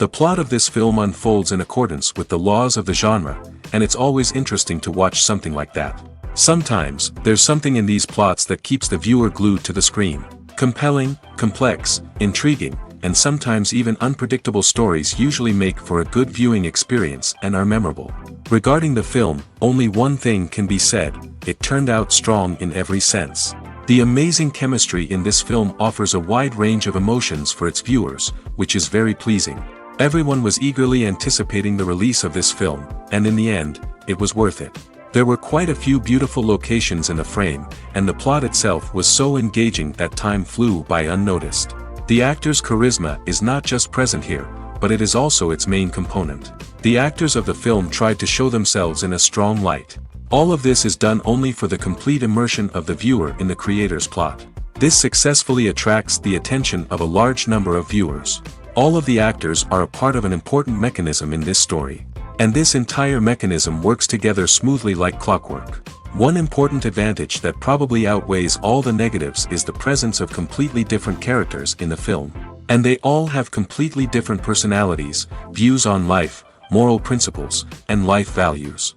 The plot of this film unfolds in accordance with the laws of the genre, and it's always interesting to watch something like that. Sometimes, there's something in these plots that keeps the viewer glued to the screen. Compelling, complex, intriguing, and sometimes even unpredictable stories usually make for a good viewing experience and are memorable. Regarding the film, only one thing can be said: it turned out strong in every sense. The amazing chemistry in this film offers a wide range of emotions for its viewers, which is very pleasing. Everyone was eagerly anticipating the release of this film, and in the end, it was worth it. There were quite a few beautiful locations in the frame, and the plot itself was so engaging that time flew by unnoticed. The actor's charisma is not just present here, but it is also its main component. The actors of the film tried to show themselves in a strong light. All of this is done only for the complete immersion of the viewer in the creator's plot. This successfully attracts the attention of a large number of viewers. All of the actors are a part of an important mechanism in this story. And this entire mechanism works together smoothly like clockwork. One important advantage that probably outweighs all the negatives is the presence of completely different characters in the film. And they all have completely different personalities, views on life, moral principles, and life values.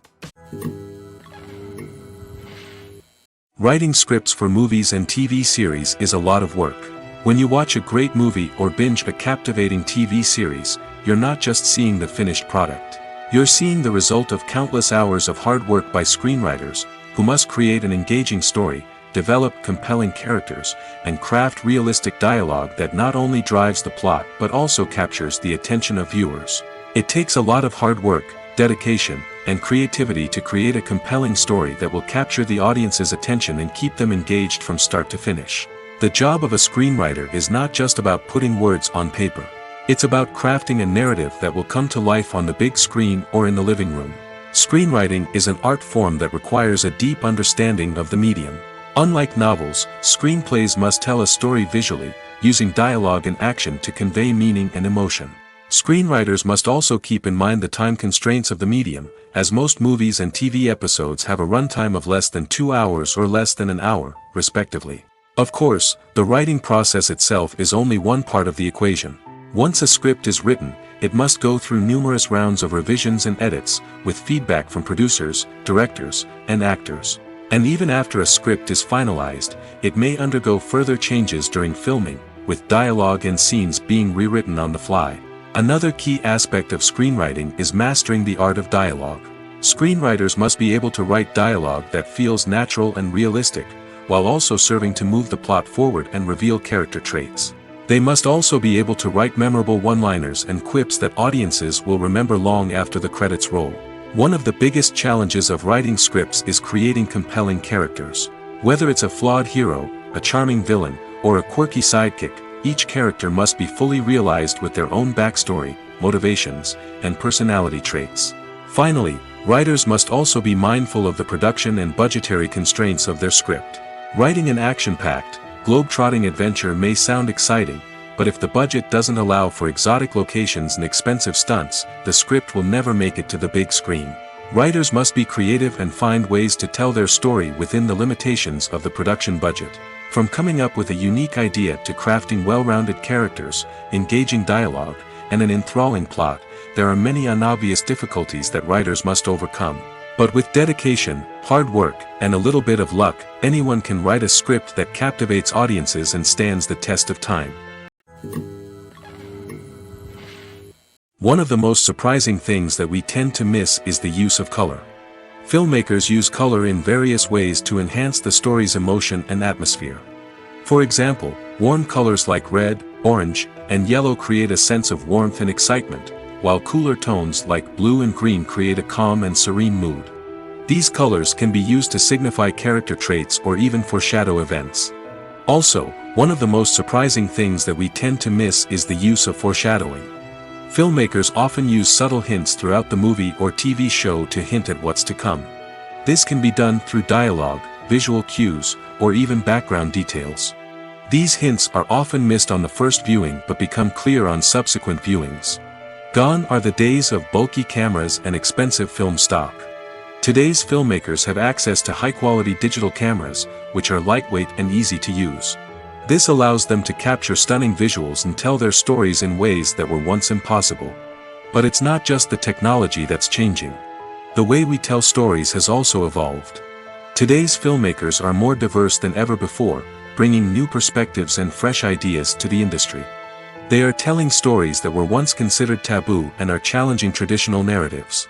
Writing scripts for movies and TV series is a lot of work. When you watch a great movie or binge a captivating TV series, you're not just seeing the finished product. You're seeing the result of countless hours of hard work by screenwriters, who must create an engaging story, develop compelling characters, and craft realistic dialogue that not only drives the plot but also captures the attention of viewers. It takes a lot of hard work, dedication, and creativity to create a compelling story that will capture the audience's attention and keep them engaged from start to finish. The job of a screenwriter is not just about putting words on paper. It's about crafting a narrative that will come to life on the big screen or in the living room. Screenwriting is an art form that requires a deep understanding of the medium. Unlike novels, screenplays must tell a story visually, using dialogue and action to convey meaning and emotion. Screenwriters must also keep in mind the time constraints of the medium, as most movies and TV episodes have a runtime of less than 2 hours or less than an hour, respectively. Of course, the writing process itself is only one part of the equation. Once a script is written, it must go through numerous rounds of revisions and edits, with feedback from producers, directors, and actors. And even after a script is finalized, it may undergo further changes during filming, with dialogue and scenes being rewritten on the fly. Another key aspect of screenwriting is mastering the art of dialogue. Screenwriters must be able to write dialogue that feels natural and realistic, while also serving to move the plot forward and reveal character traits. They must also be able to write memorable one-liners and quips that audiences will remember long after the credits roll. One of the biggest challenges of writing scripts is creating compelling characters. Whether it's a flawed hero, a charming villain, or a quirky sidekick, each character must be fully realized with their own backstory, motivations, and personality traits. Finally, writers must also be mindful of the production and budgetary constraints of their script. Writing an action-packed, globe-trotting adventure may sound exciting, but if the budget doesn't allow for exotic locations and expensive stunts, the script will never make it to the big screen. Writers must be creative and find ways to tell their story within the limitations of the production budget. From coming up with a unique idea to crafting well-rounded characters, engaging dialogue, and an enthralling plot, there are many unobvious difficulties that writers must overcome. But with dedication, hard work, and a little bit of luck, anyone can write a script that captivates audiences and stands the test of time. One of the most surprising things that we tend to miss is the use of color. Filmmakers use color in various ways to enhance the story's emotion and atmosphere. For example, warm colors like red, orange, and yellow create a sense of warmth and excitement, while cooler tones like blue and green create a calm and serene mood. These colors can be used to signify character traits or even foreshadow events. Also, one of the most surprising things that we tend to miss is the use of foreshadowing. Filmmakers often use subtle hints throughout the movie or TV show to hint at what's to come. This can be done through dialogue, visual cues, or even background details. These hints are often missed on the first viewing but become clear on subsequent viewings. Gone are the days of bulky cameras and expensive film stock. Today's filmmakers have access to high-quality digital cameras, which are lightweight and easy to use. This allows them to capture stunning visuals and tell their stories in ways that were once impossible. But it's not just the technology that's changing. The way we tell stories has also evolved. Today's filmmakers are more diverse than ever before, bringing new perspectives and fresh ideas to the industry. They are telling stories that were once considered taboo and are challenging traditional narratives.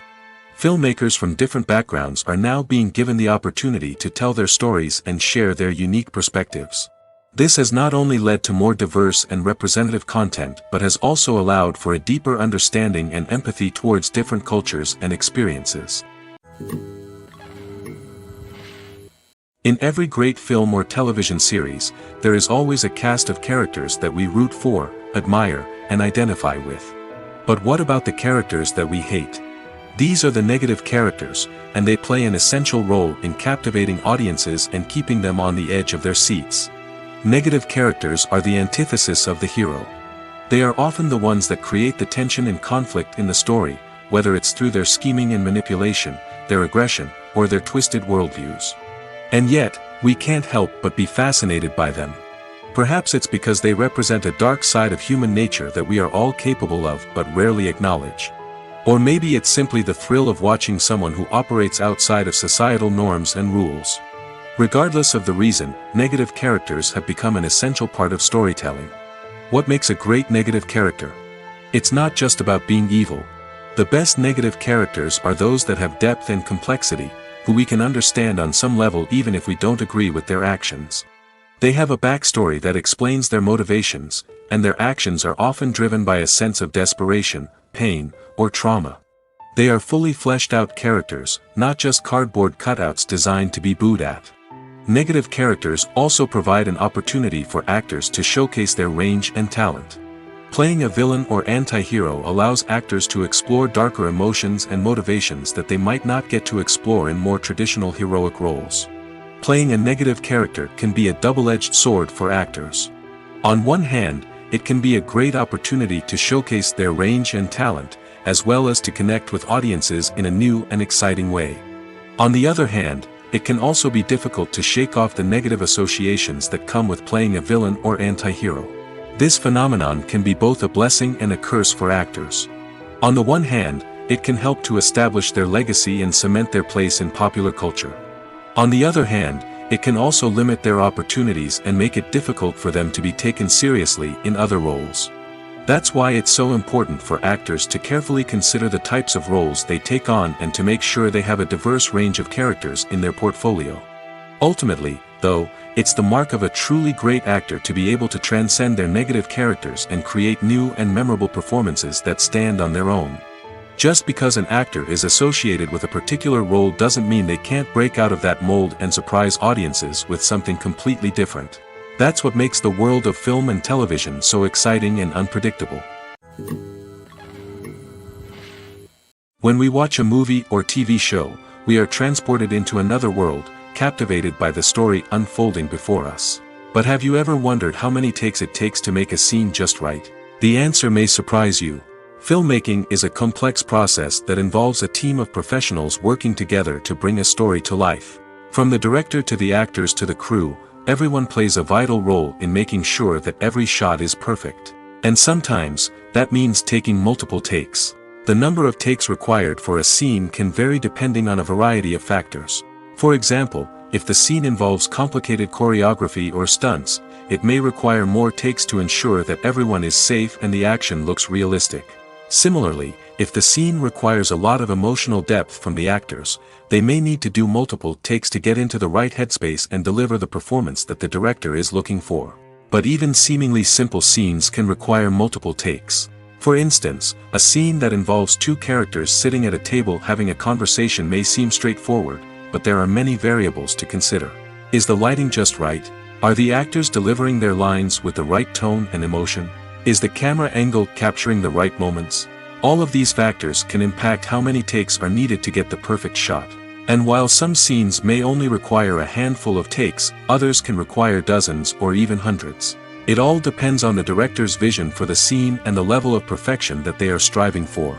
Filmmakers from different backgrounds are now being given the opportunity to tell their stories and share their unique perspectives. This has not only led to more diverse and representative content but has also allowed for a deeper understanding and empathy towards different cultures and experiences. In every great film or television series, there is always a cast of characters that we root for, admire, and identify with. But what about the characters that we hate? These are the negative characters, and they play an essential role in captivating audiences and keeping them on the edge of their seats. Negative characters are the antithesis of the hero. They are often the ones that create the tension and conflict in the story, whether it's through their scheming and manipulation, their aggression, or their twisted worldviews. And yet, we can't help but be fascinated by them. Perhaps it's because they represent a dark side of human nature that we are all capable of but rarely acknowledge. Or maybe it's simply the thrill of watching someone who operates outside of societal norms and rules. Regardless of the reason, negative characters have become an essential part of storytelling. What makes a great negative character? It's not just about being evil. The best negative characters are those that have depth and complexity, who we can understand on some level even if we don't agree with their actions. They have a backstory that explains their motivations, and their actions are often driven by a sense of desperation, pain, or trauma. They are fully fleshed out characters, not just cardboard cutouts designed to be booed at. Negative characters also provide an opportunity for actors to showcase their range and talent. Playing a villain or anti-hero allows actors to explore darker emotions and motivations that they might not get to explore in more traditional heroic roles. Playing a negative character can be a double-edged sword for actors. On one hand, it can be a great opportunity to showcase their range and talent, as well as to connect with audiences in a new and exciting way. On the other hand, it can also be difficult to shake off the negative associations that come with playing a villain or anti-hero. This phenomenon can be both a blessing and a curse for actors. On the one hand, it can help to establish their legacy and cement their place in popular culture. On the other hand, it can also limit their opportunities and make it difficult for them to be taken seriously in other roles. That's why it's so important for actors to carefully consider the types of roles they take on and to make sure they have a diverse range of characters in their portfolio. Ultimately, though, it's the mark of a truly great actor to be able to transcend their negative characters and create new and memorable performances that stand on their own. Just because an actor is associated with a particular role doesn't mean they can't break out of that mold and surprise audiences with something completely different. That's what makes the world of film and television so exciting and unpredictable. When we watch a movie or TV show, we are transported into another world, captivated by the story unfolding before us. But have you ever wondered how many takes it takes to make a scene just right? The answer may surprise you. Filmmaking is a complex process that involves a team of professionals working together to bring a story to life. From the director to the actors to the crew, everyone plays a vital role in making sure that every shot is perfect. And sometimes, that means taking multiple takes. The number of takes required for a scene can vary depending on a variety of factors. For example, if the scene involves complicated choreography or stunts, it may require more takes to ensure that everyone is safe and the action looks realistic. Similarly, if the scene requires a lot of emotional depth from the actors, they may need to do multiple takes to get into the right headspace and deliver the performance that the director is looking for. But even seemingly simple scenes can require multiple takes. For instance, a scene that involves two characters sitting at a table having a conversation may seem straightforward, but there are many variables to consider. Is the lighting just right? Are the actors delivering their lines with the right tone and emotion? Is the camera angle capturing the right moments? All of these factors can impact how many takes are needed to get the perfect shot. And while some scenes may only require a handful of takes, others can require dozens or even hundreds. It all depends on the director's vision for the scene and the level of perfection that they are striving for.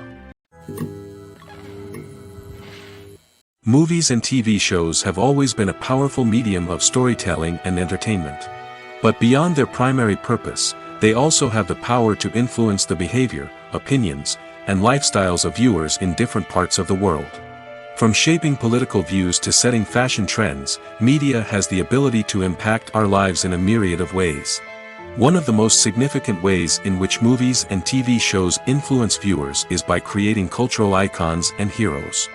Movies and TV shows have always been a powerful medium of storytelling and entertainment. But beyond their primary purpose, they also have the power to influence the behavior, opinions, and lifestyles of viewers in different parts of the world. From shaping political views to setting fashion trends, media has the ability to impact our lives in a myriad of ways. One of the most significant ways in which movies and TV shows influence viewers is by creating cultural icons and heroes.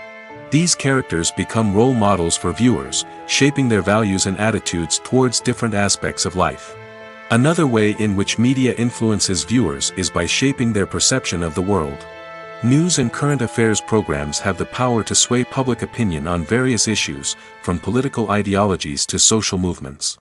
These characters become role models for viewers, shaping their values and attitudes towards different aspects of life. Another way in which media influences viewers is by shaping their perception of the world. News and current affairs programs have the power to sway public opinion on various issues, from political ideologies to social movements.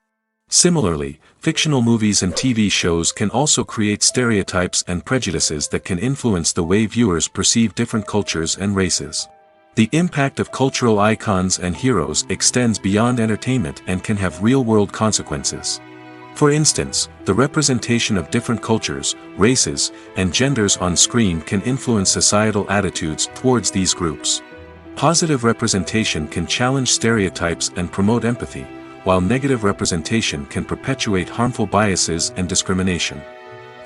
Similarly, fictional movies and TV shows can also create stereotypes and prejudices that can influence the way viewers perceive different cultures and races. The impact of cultural icons and heroes extends beyond entertainment and can have real-world consequences. For instance, the representation of different cultures, races, and genders on screen can influence societal attitudes towards these groups. Positive representation can challenge stereotypes and promote empathy, while negative representation can perpetuate harmful biases and discrimination.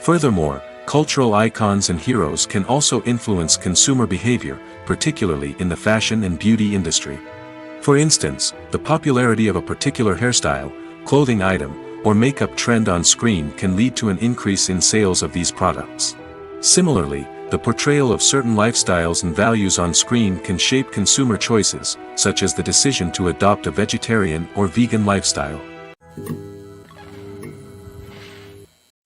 Furthermore, cultural icons and heroes can also influence consumer behavior, particularly in the fashion and beauty industry. For instance, the popularity of a particular hairstyle, clothing item, or makeup trend on screen can lead to an increase in sales of these products. Similarly, the portrayal of certain lifestyles and values on screen can shape consumer choices, such as the decision to adopt a vegetarian or vegan lifestyle.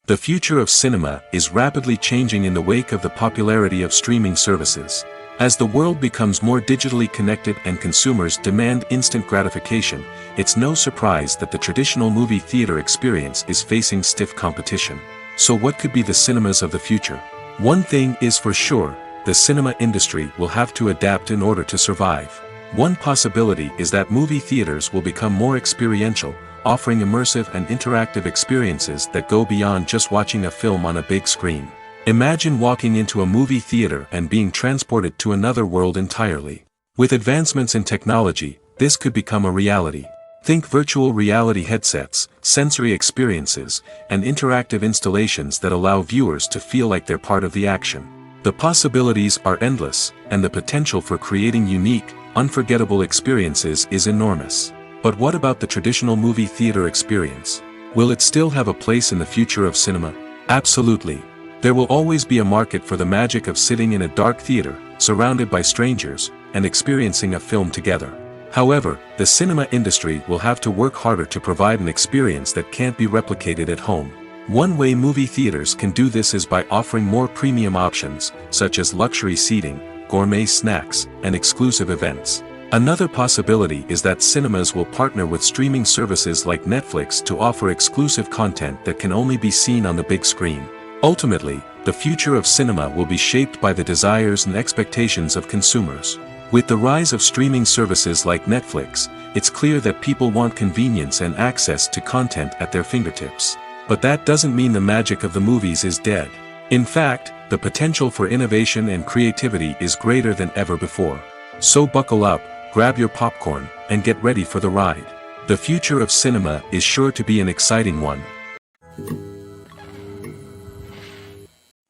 The future of cinema is rapidly changing in the wake of the popularity of streaming services. As the world becomes more digitally connected and consumers demand instant gratification, it's no surprise that the traditional movie theater experience is facing stiff competition. So what could be the cinemas of the future? One thing is for sure, the cinema industry will have to adapt in order to survive. One possibility is that movie theaters will become more experiential, offering immersive and interactive experiences that go beyond just watching a film on a big screen. Imagine walking into a movie theater and being transported to another world entirely. With advancements in technology, this could become a reality. Think virtual reality headsets, sensory experiences, and interactive installations that allow viewers to feel like they're part of the action. The possibilities are endless, and the potential for creating unique, unforgettable experiences is enormous. But what about the traditional movie theater experience? Will it still have a place in the future of cinema? Absolutely. There will always be a market for the magic of sitting in a dark theater, surrounded by strangers, and experiencing a film together. However, the cinema industry will have to work harder to provide an experience that can't be replicated at home. One way movie theaters can do this is by offering more premium options, such as luxury seating, gourmet snacks, and exclusive events. Another possibility is that cinemas will partner with streaming services like Netflix to offer exclusive content that can only be seen on the big screen. Ultimately, the future of cinema will be shaped by the desires and expectations of consumers. With the rise of streaming services like Netflix, it's clear that people want convenience and access to content at their fingertips. But that doesn't mean the magic of the movies is dead. In fact, the potential for innovation and creativity is greater than ever before. So buckle up, grab your popcorn, and get ready for the ride. The future of cinema is sure to be an exciting one.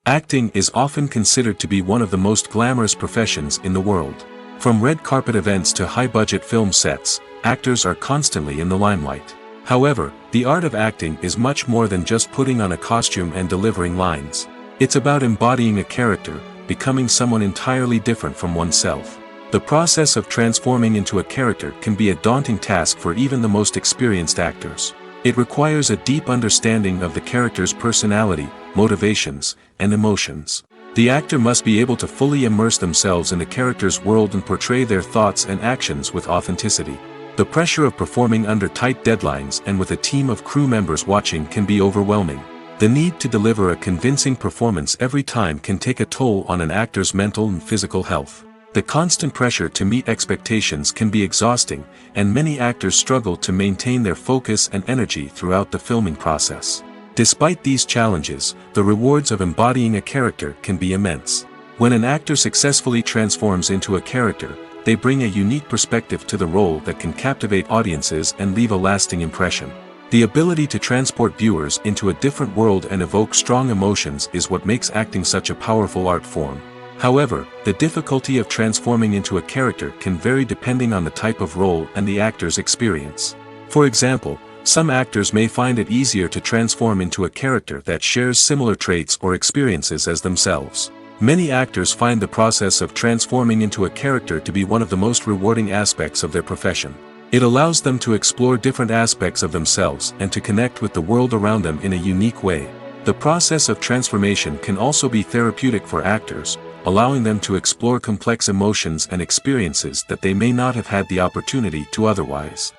Acting is often considered to be one of the most glamorous professions in the world. From red carpet events to high-budget film sets, actors are constantly in the limelight. However, the art of acting is much more than just putting on a costume and delivering lines. It's about embodying a character, becoming someone entirely different from oneself. The process of transforming into a character can be a daunting task for even the most experienced actors. It requires a deep understanding of the character's personality, motivations, and emotions. The actor must be able to fully immerse themselves in the character's world and portray their thoughts and actions with authenticity. The pressure of performing under tight deadlines and with a team of crew members watching can be overwhelming. The need to deliver a convincing performance every time can take a toll on an actor's mental and physical health. The constant pressure to meet expectations can be exhausting, and many actors struggle to maintain their focus and energy throughout the filming process. Despite these challenges, the rewards of embodying a character can be immense. When an actor successfully transforms into a character, they bring a unique perspective to the role that can captivate audiences and leave a lasting impression. The ability to transport viewers into a different world and evoke strong emotions is what makes acting such a powerful art form. However, the difficulty of transforming into a character can vary depending on the type of role and the actor's experience. For example, some actors may find it easier to transform into a character that shares similar traits or experiences as themselves. Many actors find the process of transforming into a character to be one of the most rewarding aspects of their profession. It allows them to explore different aspects of themselves and to connect with the world around them in a unique way. The process of transformation can also be therapeutic for actors, allowing them to explore complex emotions and experiences that they may not have had the opportunity to otherwise.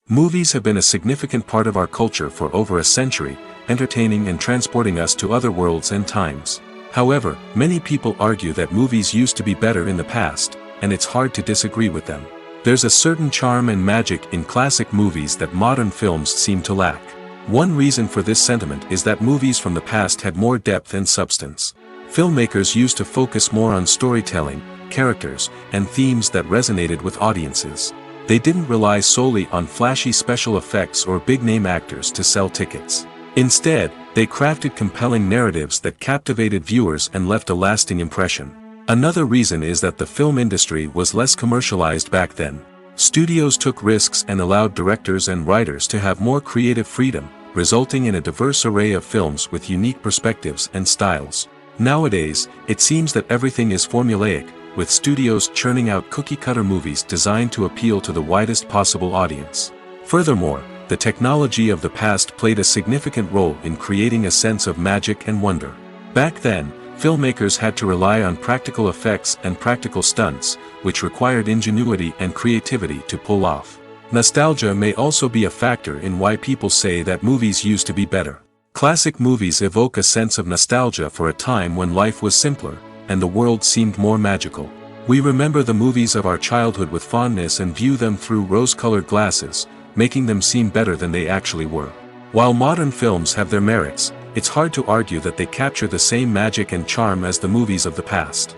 Movies have been a significant part of our culture for over a century, entertaining and transporting us to other worlds and times. However, many people argue that movies used to be better in the past, and it's hard to disagree with them. There's a certain charm and magic in classic movies that modern films seem to lack. One reason for this sentiment is that movies from the past had more depth and substance. Filmmakers used to focus more on storytelling, characters, and themes that resonated with audiences. They didn't rely solely on flashy special effects or big-name actors to sell tickets. Instead, they crafted compelling narratives that captivated viewers and left a lasting impression. Another reason is that the film industry was less commercialized back then. Studios took risks and allowed directors and writers to have more creative freedom, resulting in a diverse array of films with unique perspectives and styles. Nowadays, it seems that everything is formulaic, with studios churning out cookie-cutter movies designed to appeal to the widest possible audience. Furthermore, the technology of the past played a significant role in creating a sense of magic and wonder. Back then, filmmakers had to rely on practical effects and practical stunts, which required ingenuity and creativity to pull off. Nostalgia may also be a factor in why people say that movies used to be better. Classic movies evoke a sense of nostalgia for a time when life was simpler, and the world seemed more magical. We remember the movies of our childhood with fondness and view them through rose-colored glasses, making them seem better than they actually were. While modern films have their merits, it's hard to argue that they capture the same magic and charm as the movies of the past.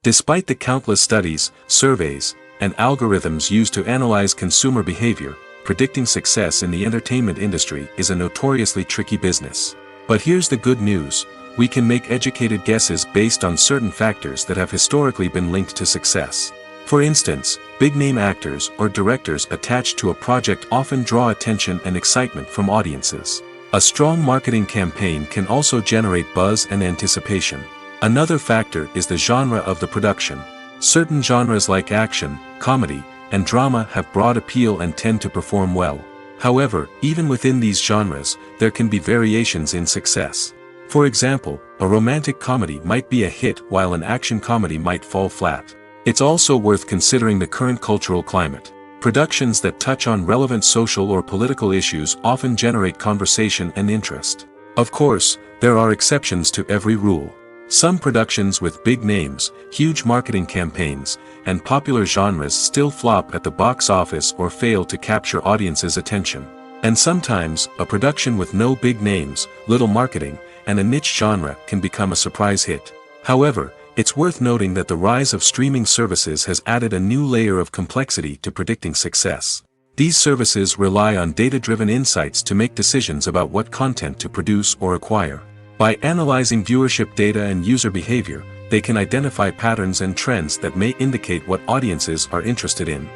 Despite the countless studies, surveys, and algorithms used to analyze consumer behavior, predicting success in the entertainment industry is a notoriously tricky business. But here's the good news: we can make educated guesses based on certain factors that have historically been linked to success. For instance, big-name actors or directors attached to a project often draw attention and excitement from audiences. A strong marketing campaign can also generate buzz and anticipation. Another factor is the genre of the production. Certain genres like action, comedy, and drama have broad appeal and tend to perform well. However, even within these genres, there can be variations in success. For example, a romantic comedy might be a hit while an action comedy might fall flat. It's also worth considering the current cultural climate. Productions that touch on relevant social or political issues often generate conversation and interest. Of course, there are exceptions to every rule. Some productions with big names, huge marketing campaigns, and popular genres still flop at the box office or fail to capture audiences' attention. And sometimes, a production with no big names, little marketing, and a niche genre can become a surprise hit. However, it's worth noting that the rise of streaming services has added a new layer of complexity to predicting success. These services rely on data-driven insights to make decisions about what content to produce or acquire. By analyzing viewership data and user behavior, they can identify patterns and trends that may indicate what audiences are interested in.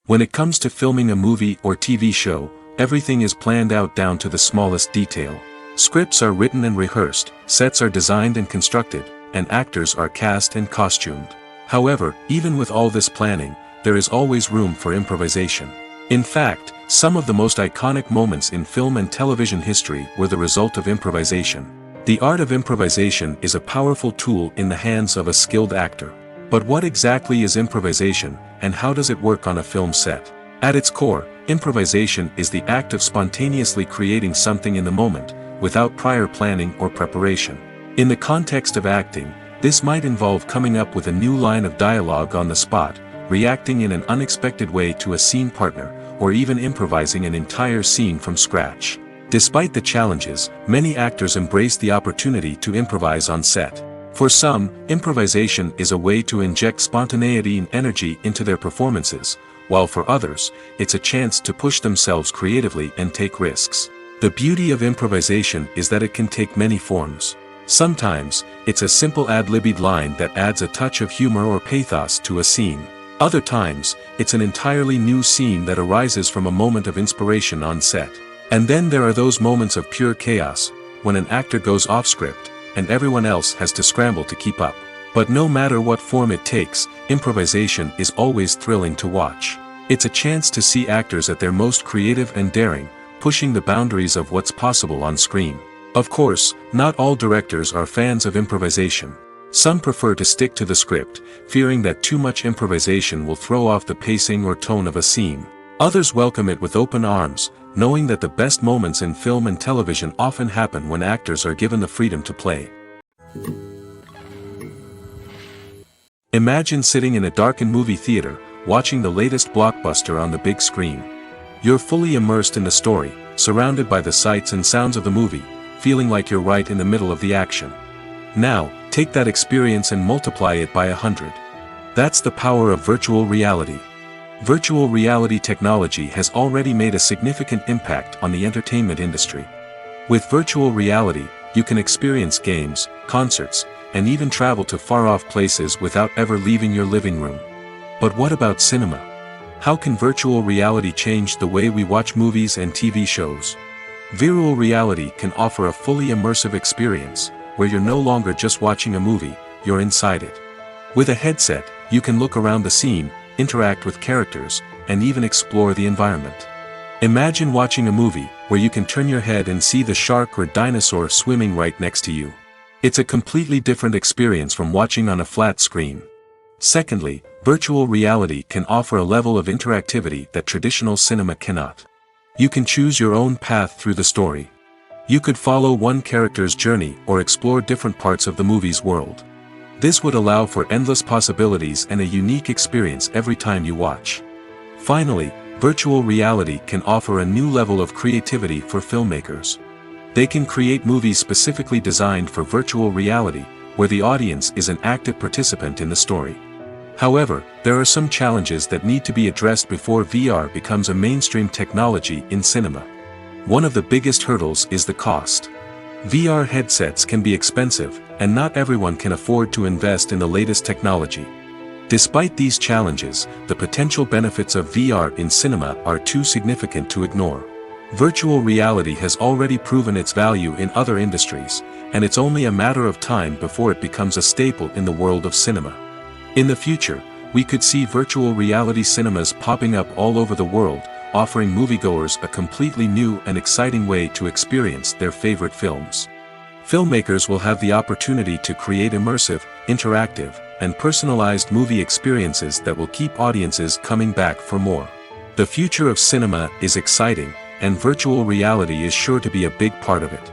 When it comes to filming a movie or TV show, everything is planned out down to the smallest detail. Scripts are written and rehearsed, sets are designed and constructed, and actors are cast and costumed. However, even with all this planning, there is always room for improvisation. In fact, some of the most iconic moments in film and television history were the result of improvisation. The art of improvisation is a powerful tool in the hands of a skilled actor. But what exactly is improvisation, and how does it work on a film set? At its core, improvisation is the act of spontaneously creating something in the moment, without prior planning or preparation. In the context of acting, this might involve coming up with a new line of dialogue on the spot, reacting in an unexpected way to a scene partner, or even improvising an entire scene from scratch. Despite the challenges, many actors embrace the opportunity to improvise on set. For some, improvisation is a way to inject spontaneity and energy into their performances, while for others, it's a chance to push themselves creatively and take risks. The beauty of improvisation is that it can take many forms. Sometimes, it's a simple ad-libbed line that adds a touch of humor or pathos to a scene. Other times, it's an entirely new scene that arises from a moment of inspiration on set. And then there are those moments of pure chaos, when an actor goes off script, and everyone else has to scramble to keep up. But no matter what form it takes, improvisation is always thrilling to watch. It's a chance to see actors at their most creative and daring, pushing the boundaries of what's possible on screen. Of course, not all directors are fans of improvisation. Some prefer to stick to the script, fearing that too much improvisation will throw off the pacing or tone of a scene. Others welcome it with open arms, knowing that the best moments in film and television often happen when actors are given the freedom to play. Imagine sitting in a darkened movie theater, watching the latest blockbuster on the big screen. You're fully immersed in the story, surrounded by the sights and sounds of the movie, feeling like you're right in the middle of the action. Now, take that experience and multiply it by 100. That's the power of virtual reality. Virtual reality technology has already made a significant impact on the entertainment industry. With virtual reality, you can experience games, concerts, and even travel to far-off places without ever leaving your living room. But what about cinema? How can virtual reality change the way we watch movies and TV shows? Virtual reality can offer a fully immersive experience, where you're no longer just watching a movie, you're inside it. With a headset, you can look around the scene, interact with characters, and even explore the environment. Imagine watching a movie, where you can turn your head and see the shark or dinosaur swimming right next to you. It's a completely different experience from watching on a flat screen. Secondly, virtual reality can offer a level of interactivity that traditional cinema cannot. You can choose your own path through the story. You could follow one character's journey or explore different parts of the movie's world. This would allow for endless possibilities and a unique experience every time you watch. Finally, virtual reality can offer a new level of creativity for filmmakers. They can create movies specifically designed for virtual reality, where the audience is an active participant in the story. However, there are some challenges that need to be addressed before VR becomes a mainstream technology in cinema. One of the biggest hurdles is the cost. VR headsets can be expensive, and not everyone can afford to invest in the latest technology. Despite these challenges, the potential benefits of VR in cinema are too significant to ignore. Virtual reality has already proven its value in other industries, and it's only a matter of time before it becomes a staple in the world of cinema. In the future, we could see virtual reality cinemas popping up all over the world, offering moviegoers a completely new and exciting way to experience their favorite films. Filmmakers will have the opportunity to create immersive, interactive, and personalized movie experiences that will keep audiences coming back for more. The future of cinema is exciting, and virtual reality is sure to be a big part of it.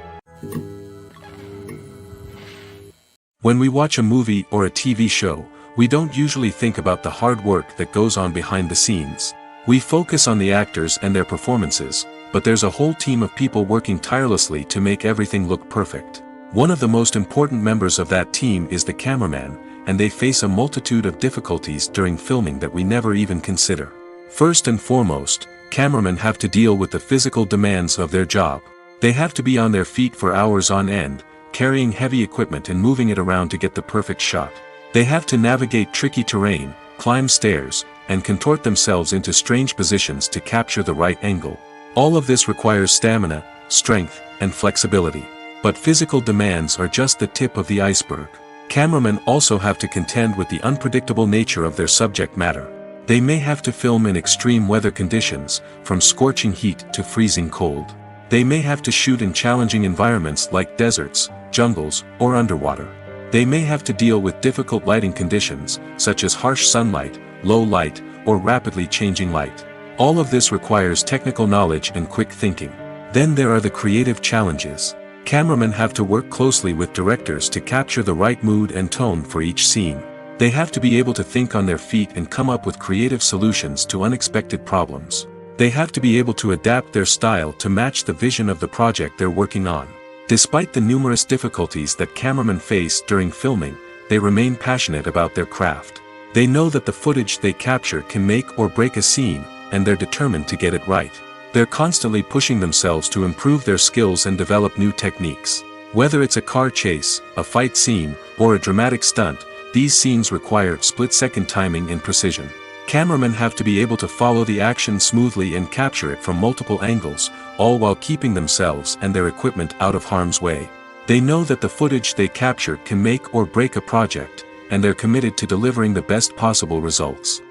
When we watch a movie or a TV show, we don't usually think about the hard work that goes on behind the scenes. We focus on the actors and their performances, but there's a whole team of people working tirelessly to make everything look perfect. One of the most important members of that team is the cameraman, and they face a multitude of difficulties during filming that we never even consider. First and foremost, cameramen have to deal with the physical demands of their job. They have to be on their feet for hours on end, carrying heavy equipment and moving it around to get the perfect shot. They have to navigate tricky terrain, climb stairs, and contort themselves into strange positions to capture the right angle. All of this requires stamina, strength, and flexibility. But physical demands are just the tip of the iceberg. Cameramen also have to contend with the unpredictable nature of their subject matter. They may have to film in extreme weather conditions, from scorching heat to freezing cold. They may have to shoot in challenging environments like deserts, jungles, or underwater. They may have to deal with difficult lighting conditions, such as harsh sunlight, low light, or rapidly changing light. All of this requires technical knowledge and quick thinking. Then there are the creative challenges. Cameramen have to work closely with directors to capture the right mood and tone for each scene. They have to be able to think on their feet and come up with creative solutions to unexpected problems. They have to be able to adapt their style to match the vision of the project they're working on. Despite the numerous difficulties that cameramen face during filming, they remain passionate about their craft. They know that the footage they capture can make or break a scene, and they're determined to get it right. They're constantly pushing themselves to improve their skills and develop new techniques. Whether it's a car chase, a fight scene, or a dramatic stunt, these scenes require split-second timing and precision. Cameramen have to be able to follow the action smoothly and capture it from multiple angles, all while keeping themselves and their equipment out of harm's way. They know that the footage they capture can make or break a project, and they're committed to delivering the best possible results.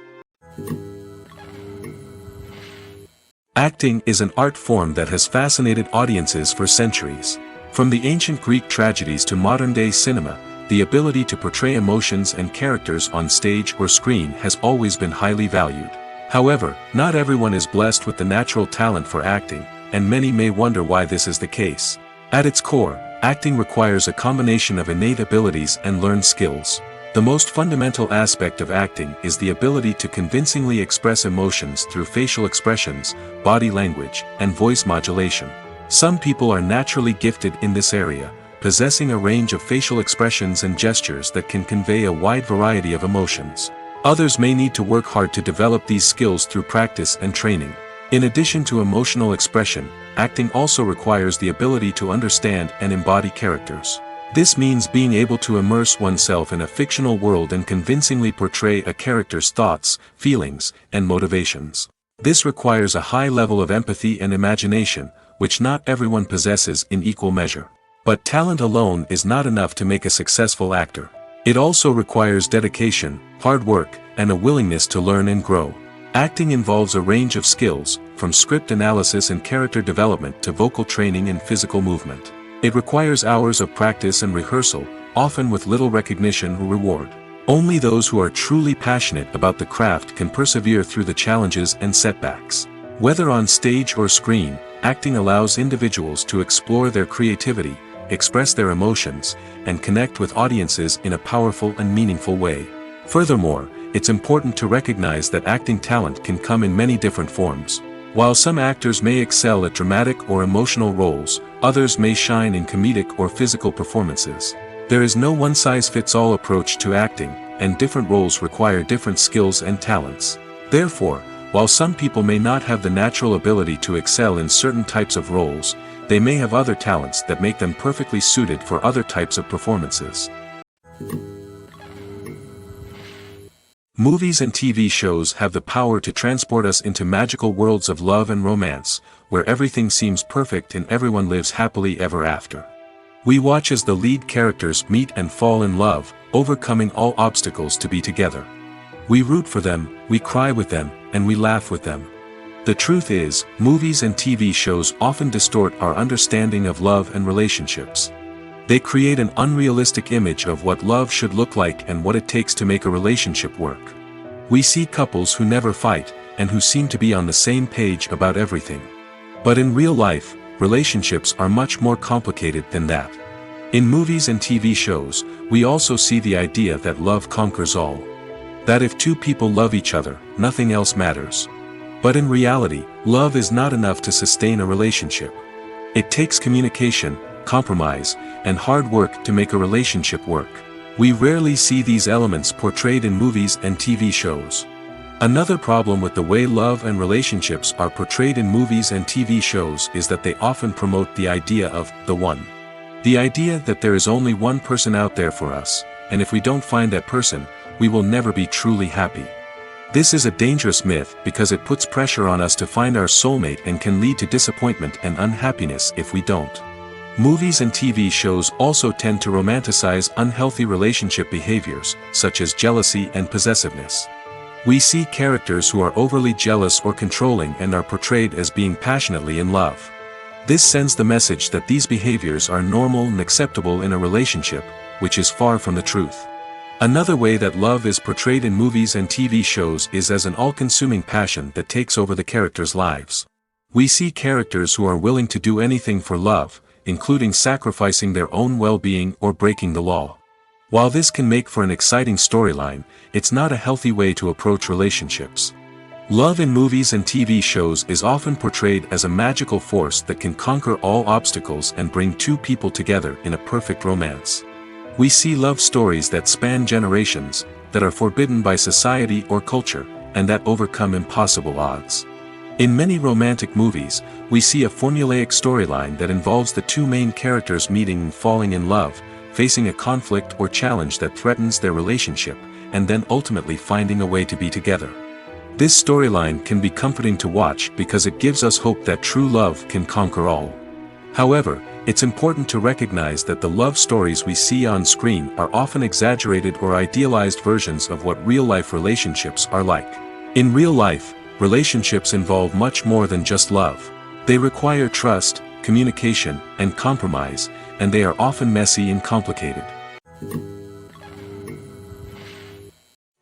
Acting is an art form that has fascinated audiences for centuries. From the ancient Greek tragedies to modern-day cinema, the ability to portray emotions and characters on stage or screen has always been highly valued. However, not everyone is blessed with the natural talent for acting, and many may wonder why this is the case. At its core, acting requires a combination of innate abilities and learned skills. The most fundamental aspect of acting is the ability to convincingly express emotions through facial expressions, body language, and voice modulation. Some people are naturally gifted in this area, possessing a range of facial expressions and gestures that can convey a wide variety of emotions. Others may need to work hard to develop these skills through practice and training. In addition to emotional expression, acting also requires the ability to understand and embody characters. This means being able to immerse oneself in a fictional world and convincingly portray a character's thoughts, feelings, and motivations. This requires a high level of empathy and imagination, which not everyone possesses in equal measure. But talent alone is not enough to make a successful actor. It also requires dedication, hard work, and a willingness to learn and grow. Acting involves a range of skills, from script analysis and character development to vocal training and physical movement. It requires hours of practice and rehearsal, often with little recognition or reward. Only those who are truly passionate about the craft can persevere through the challenges and setbacks. Whether on stage or screen, acting allows individuals to explore their creativity, express their emotions, and connect with audiences in a powerful and meaningful way. Furthermore, it's important to recognize that acting talent can come in many different forms. While some actors may excel at dramatic or emotional roles, others may shine in comedic or physical performances. There is no one-size-fits-all approach to acting, and different roles require different skills and talents. Therefore, while some people may not have the natural ability to excel in certain types of roles, they may have other talents that make them perfectly suited for other types of performances. Movies and TV shows have the power to transport us into magical worlds of love and romance, where everything seems perfect and everyone lives happily ever after. We watch as the lead characters meet and fall in love, overcoming all obstacles to be together. We root for them, we cry with them, and we laugh with them. The truth is, movies and TV shows often distort our understanding of love and relationships. They create an unrealistic image of what love should look like and what it takes to make a relationship work. We see couples who never fight, and who seem to be on the same page about everything. But in real life, relationships are much more complicated than that. In movies and TV shows, we also see the idea that love conquers all. That if two people love each other, nothing else matters. But in reality, love is not enough to sustain a relationship. It takes communication, compromise, and hard work to make a relationship work. We rarely see these elements portrayed in movies and TV shows. Another problem with the way love and relationships are portrayed in movies and TV shows is that they often promote the idea of the one. The idea that there is only one person out there for us, and if we don't find that person, we will never be truly happy. This is a dangerous myth because it puts pressure on us to find our soulmate and can lead to disappointment and unhappiness if we don't. Movies and TV shows also tend to romanticize unhealthy relationship behaviors, such as jealousy and possessiveness. We see characters who are overly jealous or controlling and are portrayed as being passionately in love. This sends the message that these behaviors are normal and acceptable in a relationship, which is far from the truth. Another way that love is portrayed in movies and TV shows is as an all-consuming passion that takes over the characters' lives. We see characters who are willing to do anything for love, including sacrificing their own well-being or breaking the law. While this can make for an exciting storyline, it's not a healthy way to approach relationships. Love in movies and TV shows is often portrayed as a magical force that can conquer all obstacles and bring two people together in a perfect romance. We see love stories that span generations, that are forbidden by society or culture, and that overcome impossible odds. In many romantic movies, we see a formulaic storyline that involves the two main characters meeting and falling in love, facing a conflict or challenge that threatens their relationship, and then ultimately finding a way to be together. This storyline can be comforting to watch because it gives us hope that true love can conquer all. However, it's important to recognize that the love stories we see on screen are often exaggerated or idealized versions of what real-life relationships are like. In real life, relationships involve much more than just love. They require trust, communication, and compromise, and they are often messy and complicated.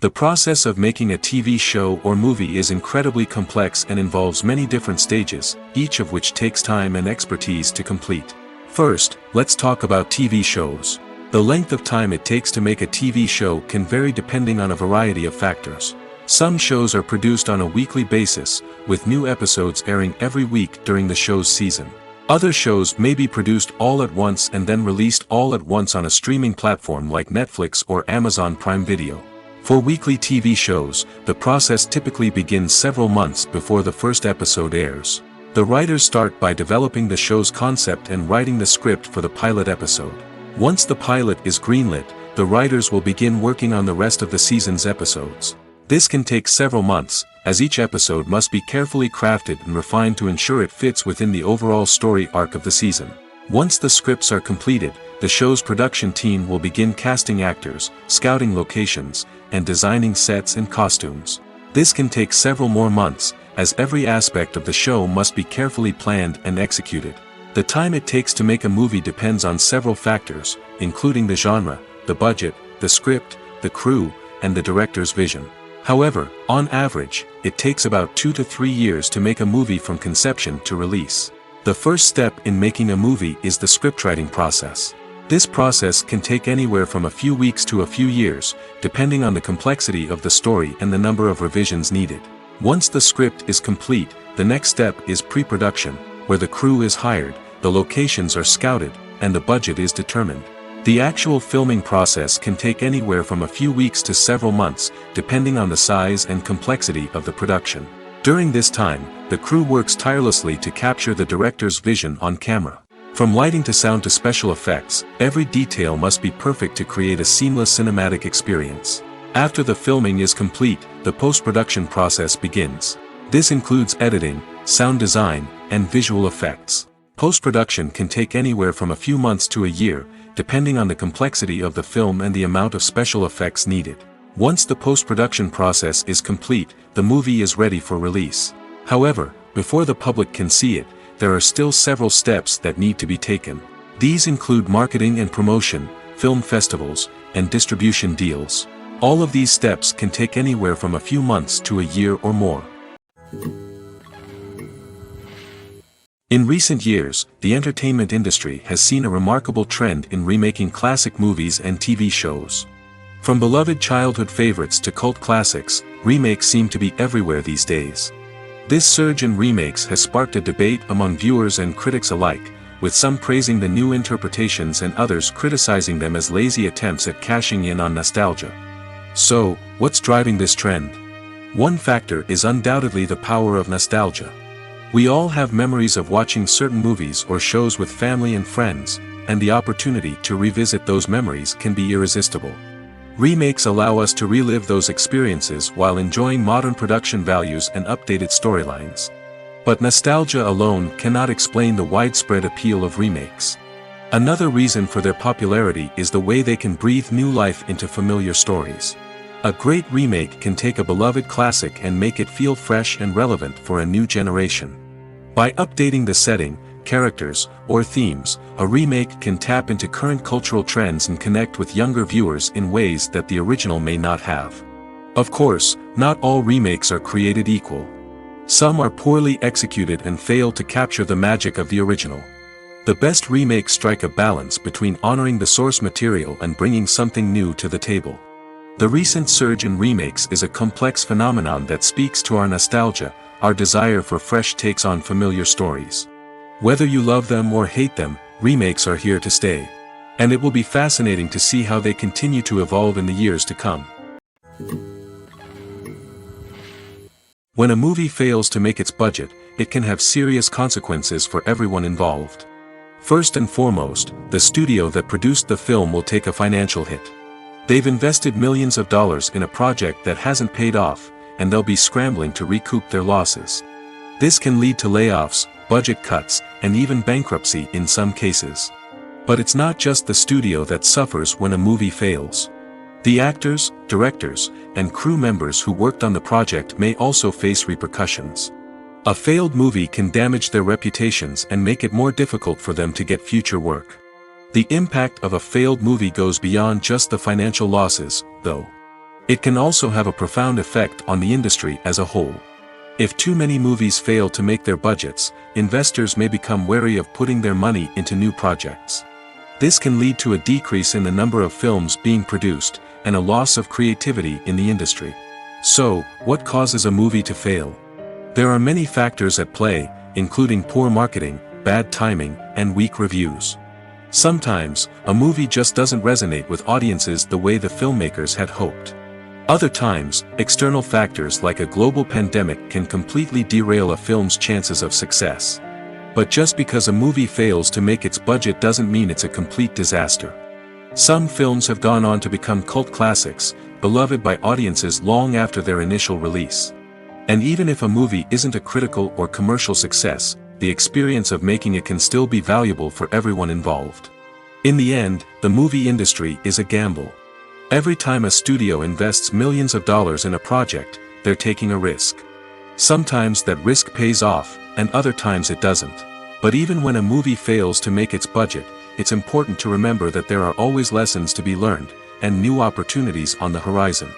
The process of making a TV show or movie is incredibly complex and involves many different stages, each of which takes time and expertise to complete. First, let's talk about TV shows. The length of time it takes to make a TV show can vary depending on a variety of factors. Some shows are produced on a weekly basis, with new episodes airing every week during the show's season. Other shows may be produced all at once and then released all at once on a streaming platform like Netflix or Amazon Prime Video. For weekly TV shows, the process typically begins several months before the first episode airs. The writers start by developing the show's concept and writing the script for the pilot episode. Once the pilot is greenlit, the writers will begin working on the rest of the season's episodes. This can take several months, as each episode must be carefully crafted and refined to ensure it fits within the overall story arc of the season. Once the scripts are completed, the show's production team will begin casting actors, scouting locations, and designing sets and costumes. This can take several more months, as every aspect of the show must be carefully planned and executed. The time it takes to make a movie depends on several factors, including the genre, the budget, the script, the crew, and the director's vision. However, on average, it takes about 2 to 3 years to make a movie from conception to release. The first step in making a movie is the scriptwriting process. This process can take anywhere from a few weeks to a few years, depending on the complexity of the story and the number of revisions needed. Once the script is complete, the next step is pre-production, where the crew is hired, the locations are scouted, and the budget is determined. The actual filming process can take anywhere from a few weeks to several months, depending on the size and complexity of the production. During this time, the crew works tirelessly to capture the director's vision on camera. From lighting to sound to special effects, every detail must be perfect to create a seamless cinematic experience. After the filming is complete, the post-production process begins. This includes editing, sound design, and visual effects. Post-production can take anywhere from a few months to a year, depending on the complexity of the film and the amount of special effects needed. Once the post-production process is complete, the movie is ready for release. However, before the public can see it, there are still several steps that need to be taken. These include marketing and promotion, film festivals, and distribution deals. All of these steps can take anywhere from a few months to a year or more. In recent years, the entertainment industry has seen a remarkable trend in remaking classic movies and TV shows. From beloved childhood favorites to cult classics, remakes seem to be everywhere these days. This surge in remakes has sparked a debate among viewers and critics alike, with some praising the new interpretations and others criticizing them as lazy attempts at cashing in on nostalgia. So, what's driving this trend? One factor is undoubtedly the power of nostalgia. We all have memories of watching certain movies or shows with family and friends, and the opportunity to revisit those memories can be irresistible. Remakes allow us to relive those experiences while enjoying modern production values and updated storylines. But nostalgia alone cannot explain the widespread appeal of remakes. Another reason for their popularity is the way they can breathe new life into familiar stories. A great remake can take a beloved classic and make it feel fresh and relevant for a new generation. By updating the setting, characters, or themes, a remake can tap into current cultural trends and connect with younger viewers in ways that the original may not have. Of course, not all remakes are created equal. Some are poorly executed and fail to capture the magic of the original. The best remakes strike a balance between honoring the source material and bringing something new to the table. The recent surge in remakes is a complex phenomenon that speaks to our nostalgia, our desire for fresh takes on familiar stories. Whether you love them or hate them, remakes are here to stay. And it will be fascinating to see how they continue to evolve in the years to come. When a movie fails to make its budget, it can have serious consequences for everyone involved. First and foremost, the studio that produced the film will take a financial hit. They've invested millions of dollars in a project that hasn't paid off, and they'll be scrambling to recoup their losses. This can lead to layoffs, budget cuts, and even bankruptcy in some cases. But it's not just the studio that suffers when a movie fails. The actors, directors, and crew members who worked on the project may also face repercussions. A failed movie can damage their reputations and make it more difficult for them to get future work. The impact of a failed movie goes beyond just the financial losses, though. It can also have a profound effect on the industry as a whole. If too many movies fail to make their budgets, investors may become wary of putting their money into new projects. This can lead to a decrease in the number of films being produced, and a loss of creativity in the industry. So, what causes a movie to fail? There are many factors at play, including poor marketing, bad timing, and weak reviews. Sometimes, a movie just doesn't resonate with audiences the way the filmmakers had hoped. Other times, external factors like a global pandemic can completely derail a film's chances of success. But just because a movie fails to make its budget doesn't mean it's a complete disaster. Some films have gone on to become cult classics, beloved by audiences long after their initial release. And even if a movie isn't a critical or commercial success, the experience of making it can still be valuable for everyone involved. In the end, the movie industry is a gamble. Every time a studio invests millions of dollars in a project, they're taking a risk. Sometimes that risk pays off, and other times it doesn't. But even when a movie fails to make its budget, it's important to remember that there are always lessons to be learned, and new opportunities on the horizon.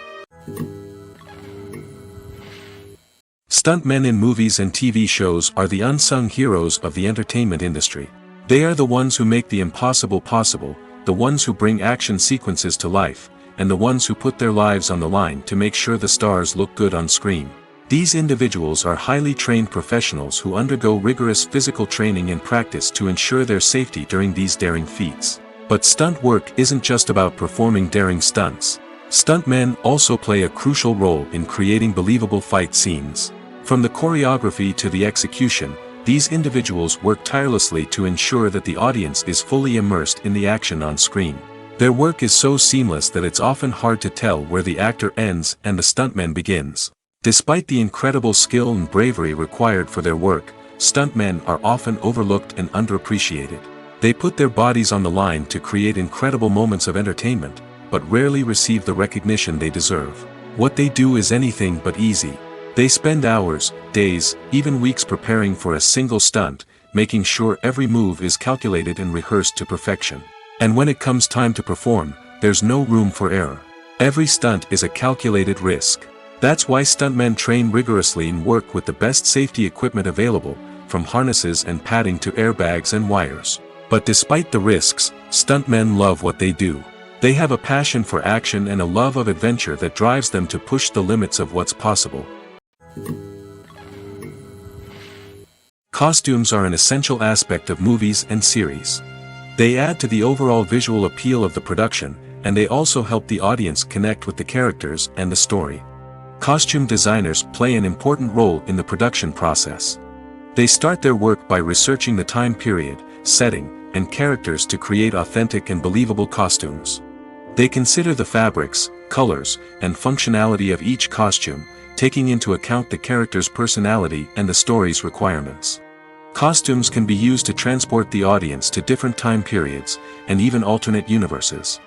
Stuntmen in movies and TV shows are the unsung heroes of the entertainment industry. They are the ones who make the impossible possible, the ones who bring action sequences to life, and the ones who put their lives on the line to make sure the stars look good on screen. These individuals are highly trained professionals who undergo rigorous physical training and practice to ensure their safety during these daring feats. But stunt work isn't just about performing daring stunts. Stuntmen also play a crucial role in creating believable fight scenes. From the choreography to the execution, these individuals work tirelessly to ensure that the audience is fully immersed in the action on screen. Their work is so seamless that it's often hard to tell where the actor ends and the stuntman begins. Despite the incredible skill and bravery required for their work, stuntmen are often overlooked and underappreciated. They put their bodies on the line to create incredible moments of entertainment, but rarely receive the recognition they deserve. What they do is anything but easy. They spend hours, days, even weeks preparing for a single stunt, making sure every move is calculated and rehearsed to perfection. And when it comes time to perform, there's no room for error. Every stunt is a calculated risk. That's why stuntmen train rigorously and work with the best safety equipment available, from harnesses and padding to airbags and wires. But despite the risks, stuntmen love what they do. They have a passion for action and a love of adventure that drives them to push the limits of what's possible. Costumes are an essential aspect of movies and series. They add to the overall visual appeal of the production, and they also help the audience connect with the characters and the story. Costume designers play an important role in the production process. They start their work by researching the time period, setting, and characters to create authentic and believable costumes. They consider the fabrics, colors, and functionality of each costume, taking into account the character's personality and the story's requirements. Costumes can be used to transport the audience to different time periods, and even alternate universes.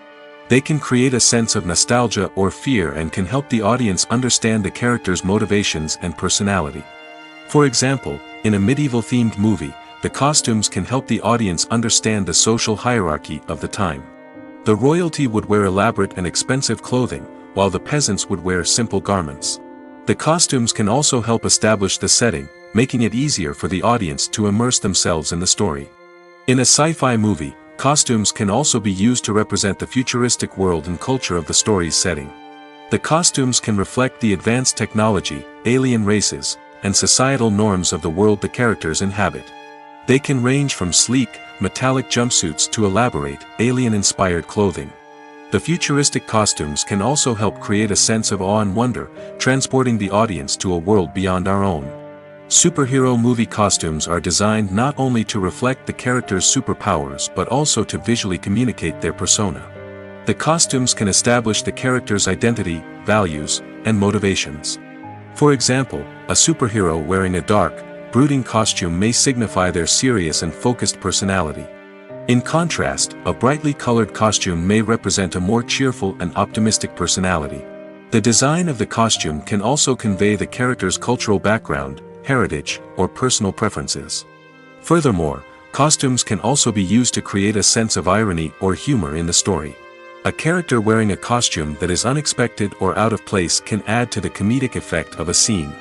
They can create a sense of nostalgia or fear and can help the audience understand the character's motivations and personality. For example, in a medieval-themed movie, the costumes can help the audience understand the social hierarchy of the time. The royalty would wear elaborate and expensive clothing, while the peasants would wear simple garments. The costumes can also help establish the setting, making it easier for the audience to immerse themselves in the story. In a sci-fi movie, costumes can also be used to represent the futuristic world and culture of the story's setting. The costumes can reflect the advanced technology, alien races, and societal norms of the world the characters inhabit. They can range from sleek, metallic jumpsuits to elaborate, alien-inspired clothing. The futuristic costumes can also help create a sense of awe and wonder, transporting the audience to a world beyond our own. Superhero movie costumes are designed not only to reflect the character's superpowers but also to visually communicate their persona. The costumes can establish the character's identity, values, and motivations. For example, a superhero wearing a dark, brooding costume may signify their serious and focused personality. In contrast, a brightly colored costume may represent a more cheerful and optimistic personality. The design of the costume can also convey the character's cultural background, heritage, or personal preferences. Furthermore, costumes can also be used to create a sense of irony or humor in the story. A character wearing a costume that is unexpected or out of place can add to the comedic effect of a scene.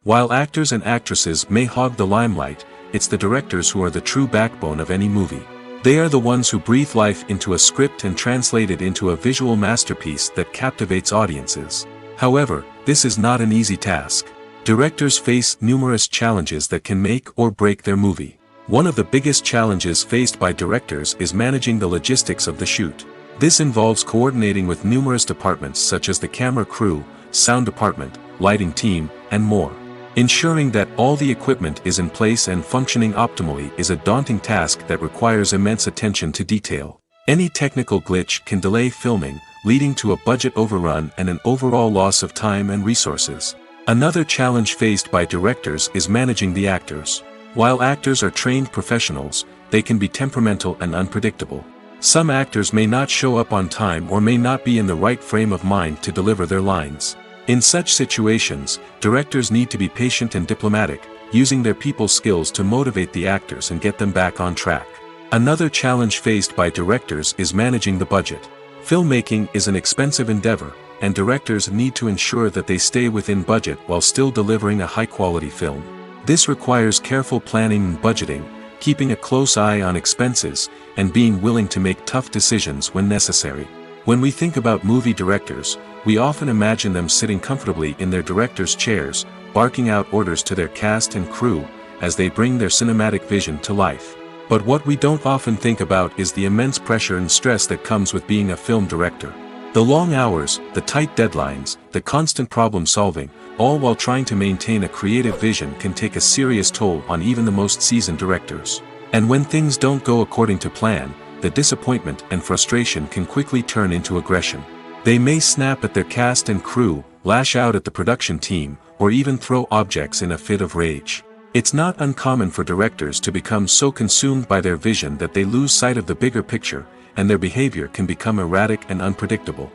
While actors and actresses may hog the limelight, it's the directors who are the true backbone of any movie. They are the ones who breathe life into a script and translate it into a visual masterpiece that captivates audiences. However, this is not an easy task. Directors face numerous challenges that can make or break their movie. One of the biggest challenges faced by directors is managing the logistics of the shoot. This involves coordinating with numerous departments such as the camera crew, sound department, lighting team, and more. Ensuring that all the equipment is in place and functioning optimally is a daunting task that requires immense attention to detail. Any technical glitch can delay filming, leading to a budget overrun and an overall loss of time and resources. Another challenge faced by directors is managing the actors. While actors are trained professionals, they can be temperamental and unpredictable. Some actors may not show up on time or may not be in the right frame of mind to deliver their lines. In such situations, directors need to be patient and diplomatic, using their people skills to motivate the actors and get them back on track. Another challenge faced by directors is managing the budget. Filmmaking is an expensive endeavor, and directors need to ensure that they stay within budget while still delivering a high-quality film. This requires careful planning and budgeting, keeping a close eye on expenses, and being willing to make tough decisions when necessary. When we think about movie directors, we often imagine them sitting comfortably in their director's chairs, barking out orders to their cast and crew, as they bring their cinematic vision to life. But what we don't often think about is the immense pressure and stress that comes with being a film director. The long hours, the tight deadlines, the constant problem solving, all while trying to maintain a creative vision can take a serious toll on even the most seasoned directors. And when things don't go according to plan, the disappointment and frustration can quickly turn into aggression. They may snap at their cast and crew, lash out at the production team, or even throw objects in a fit of rage. It's not uncommon for directors to become so consumed by their vision that they lose sight of the bigger picture, and their behavior can become erratic and unpredictable.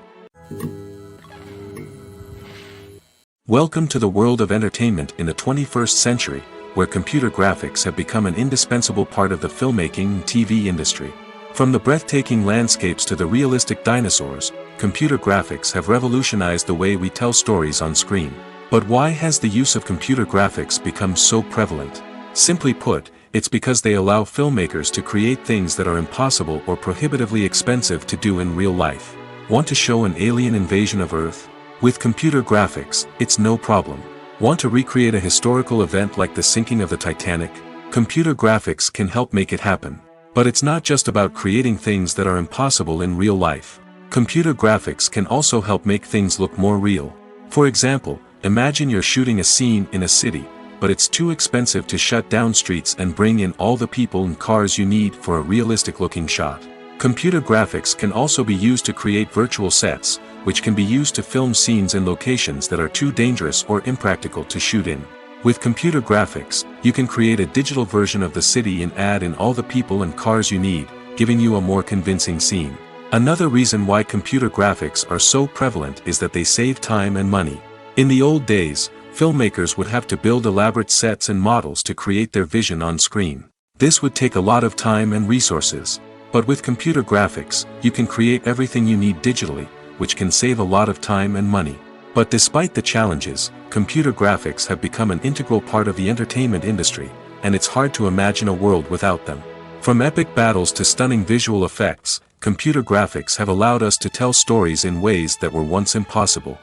Welcome to the world of entertainment in the 21st century, where computer graphics have become an indispensable part of the filmmaking and TV industry. From the breathtaking landscapes to the realistic dinosaurs, computer graphics have revolutionized the way we tell stories on screen. But why has the use of computer graphics become so prevalent? Simply put, it's because they allow filmmakers to create things that are impossible or prohibitively expensive to do in real life. Want to show an alien invasion of Earth? With computer graphics, it's no problem. Want to recreate a historical event like the sinking of the Titanic? Computer graphics can help make it happen. But it's not just about creating things that are impossible in real life. Computer graphics can also help make things look more real. For example, imagine you're shooting a scene in a city, but it's too expensive to shut down streets and bring in all the people and cars you need for a realistic-looking shot. Computer graphics can also be used to create virtual sets, which can be used to film scenes in locations that are too dangerous or impractical to shoot in. With computer graphics, you can create a digital version of the city and add in all the people and cars you need, giving you a more convincing scene. Another reason why computer graphics are so prevalent is that they save time and money. In the old days, filmmakers would have to build elaborate sets and models to create their vision on screen. This would take a lot of time and resources. But with computer graphics, you can create everything you need digitally, which can save a lot of time and money. But despite the challenges, computer graphics have become an integral part of the entertainment industry, and it's hard to imagine a world without them. From epic battles to stunning visual effects, computer graphics have allowed us to tell stories in ways that were once impossible.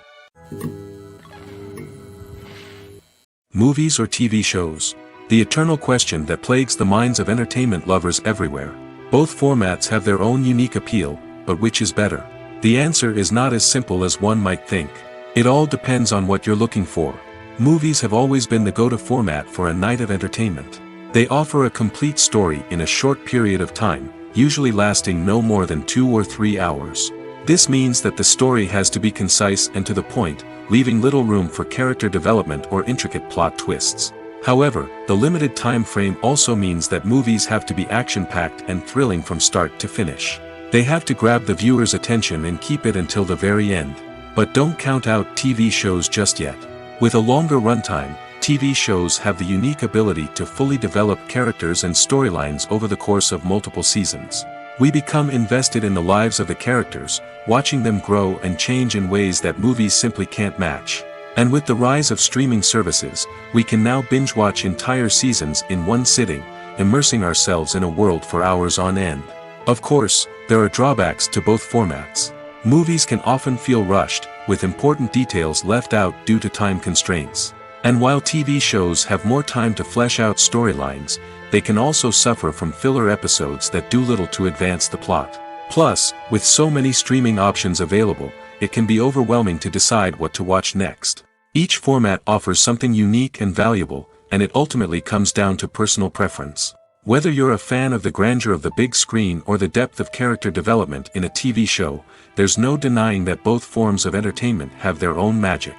Movies or TV shows? The eternal question that plagues the minds of entertainment lovers everywhere. Both formats have their own unique appeal, but which is better? The answer is not as simple as one might think. It all depends on what you're looking for. Movies have always been the go-to format for a night of entertainment. They offer a complete story in a short period of time, usually lasting no more than 2 or 3 hours. This means that the story has to be concise and to the point, leaving little room for character development or intricate plot twists. However, the limited time frame also means that movies have to be action-packed and thrilling from start to finish. They have to grab the viewer's attention and keep it until the very end. But don't count out TV shows just yet. With a longer runtime, TV shows have the unique ability to fully develop characters and storylines over the course of multiple seasons. We become invested in the lives of the characters, watching them grow and change in ways that movies simply can't match. And with the rise of streaming services, we can now binge-watch entire seasons in one sitting, immersing ourselves in a world for hours on end. Of course, there are drawbacks to both formats. Movies can often feel rushed, with important details left out due to time constraints. And while TV shows have more time to flesh out storylines, they can also suffer from filler episodes that do little to advance the plot. Plus, with so many streaming options available, it can be overwhelming to decide what to watch next. Each format offers something unique and valuable, and it ultimately comes down to personal preference. Whether you're a fan of the grandeur of the big screen or the depth of character development in a TV show, there's no denying that both forms of entertainment have their own magic.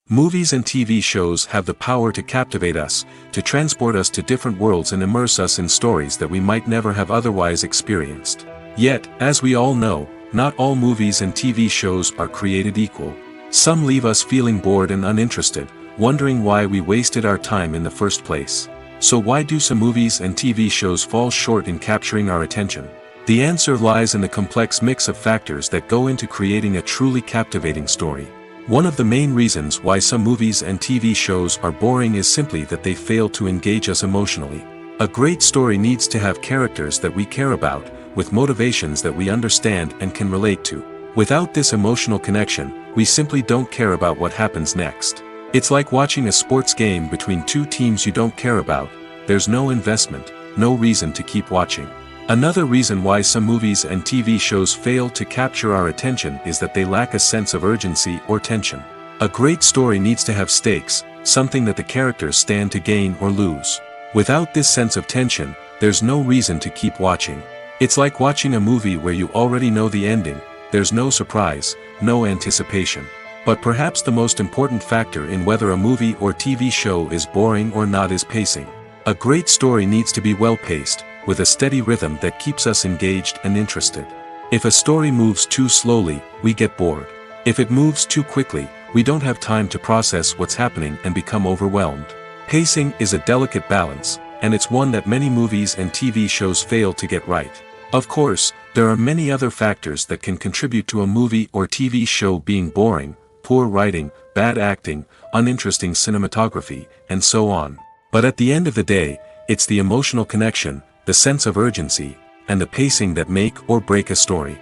Movies and TV shows have the power to captivate us, to transport us to different worlds and immerse us in stories that we might never have otherwise experienced. Yet, as we all know, not all movies and TV shows are created equal. Some leave us feeling bored and uninterested, wondering why we wasted our time in the first place. So why do some movies and TV shows fall short in capturing our attention? The answer lies in the complex mix of factors that go into creating a truly captivating story. One of the main reasons why some movies and TV shows are boring is simply that they fail to engage us emotionally. A great story needs to have characters that we care about, with motivations that we understand and can relate to. Without this emotional connection, we simply don't care about what happens next. It's like watching a sports game between two teams you don't care about. There's no investment, no reason to keep watching. Another reason why some movies and TV shows fail to capture our attention is that they lack a sense of urgency or tension. A great story needs to have stakes, something that the characters stand to gain or lose. Without this sense of tension, there's no reason to keep watching. It's like watching a movie where you already know the ending. There's no surprise, no anticipation. But perhaps the most important factor in whether a movie or TV show is boring or not is pacing. A great story needs to be well-paced, with a steady rhythm that keeps us engaged and interested. If a story moves too slowly, we get bored. If it moves too quickly, we don't have time to process what's happening and become overwhelmed. Pacing is a delicate balance, and it's one that many movies and TV shows fail to get right. Of course, there are many other factors that can contribute to a movie or TV show being boring: poor writing, bad acting, uninteresting cinematography, and so on. But at the end of the day, it's the emotional connection, the sense of urgency, and the pacing that make or break a story.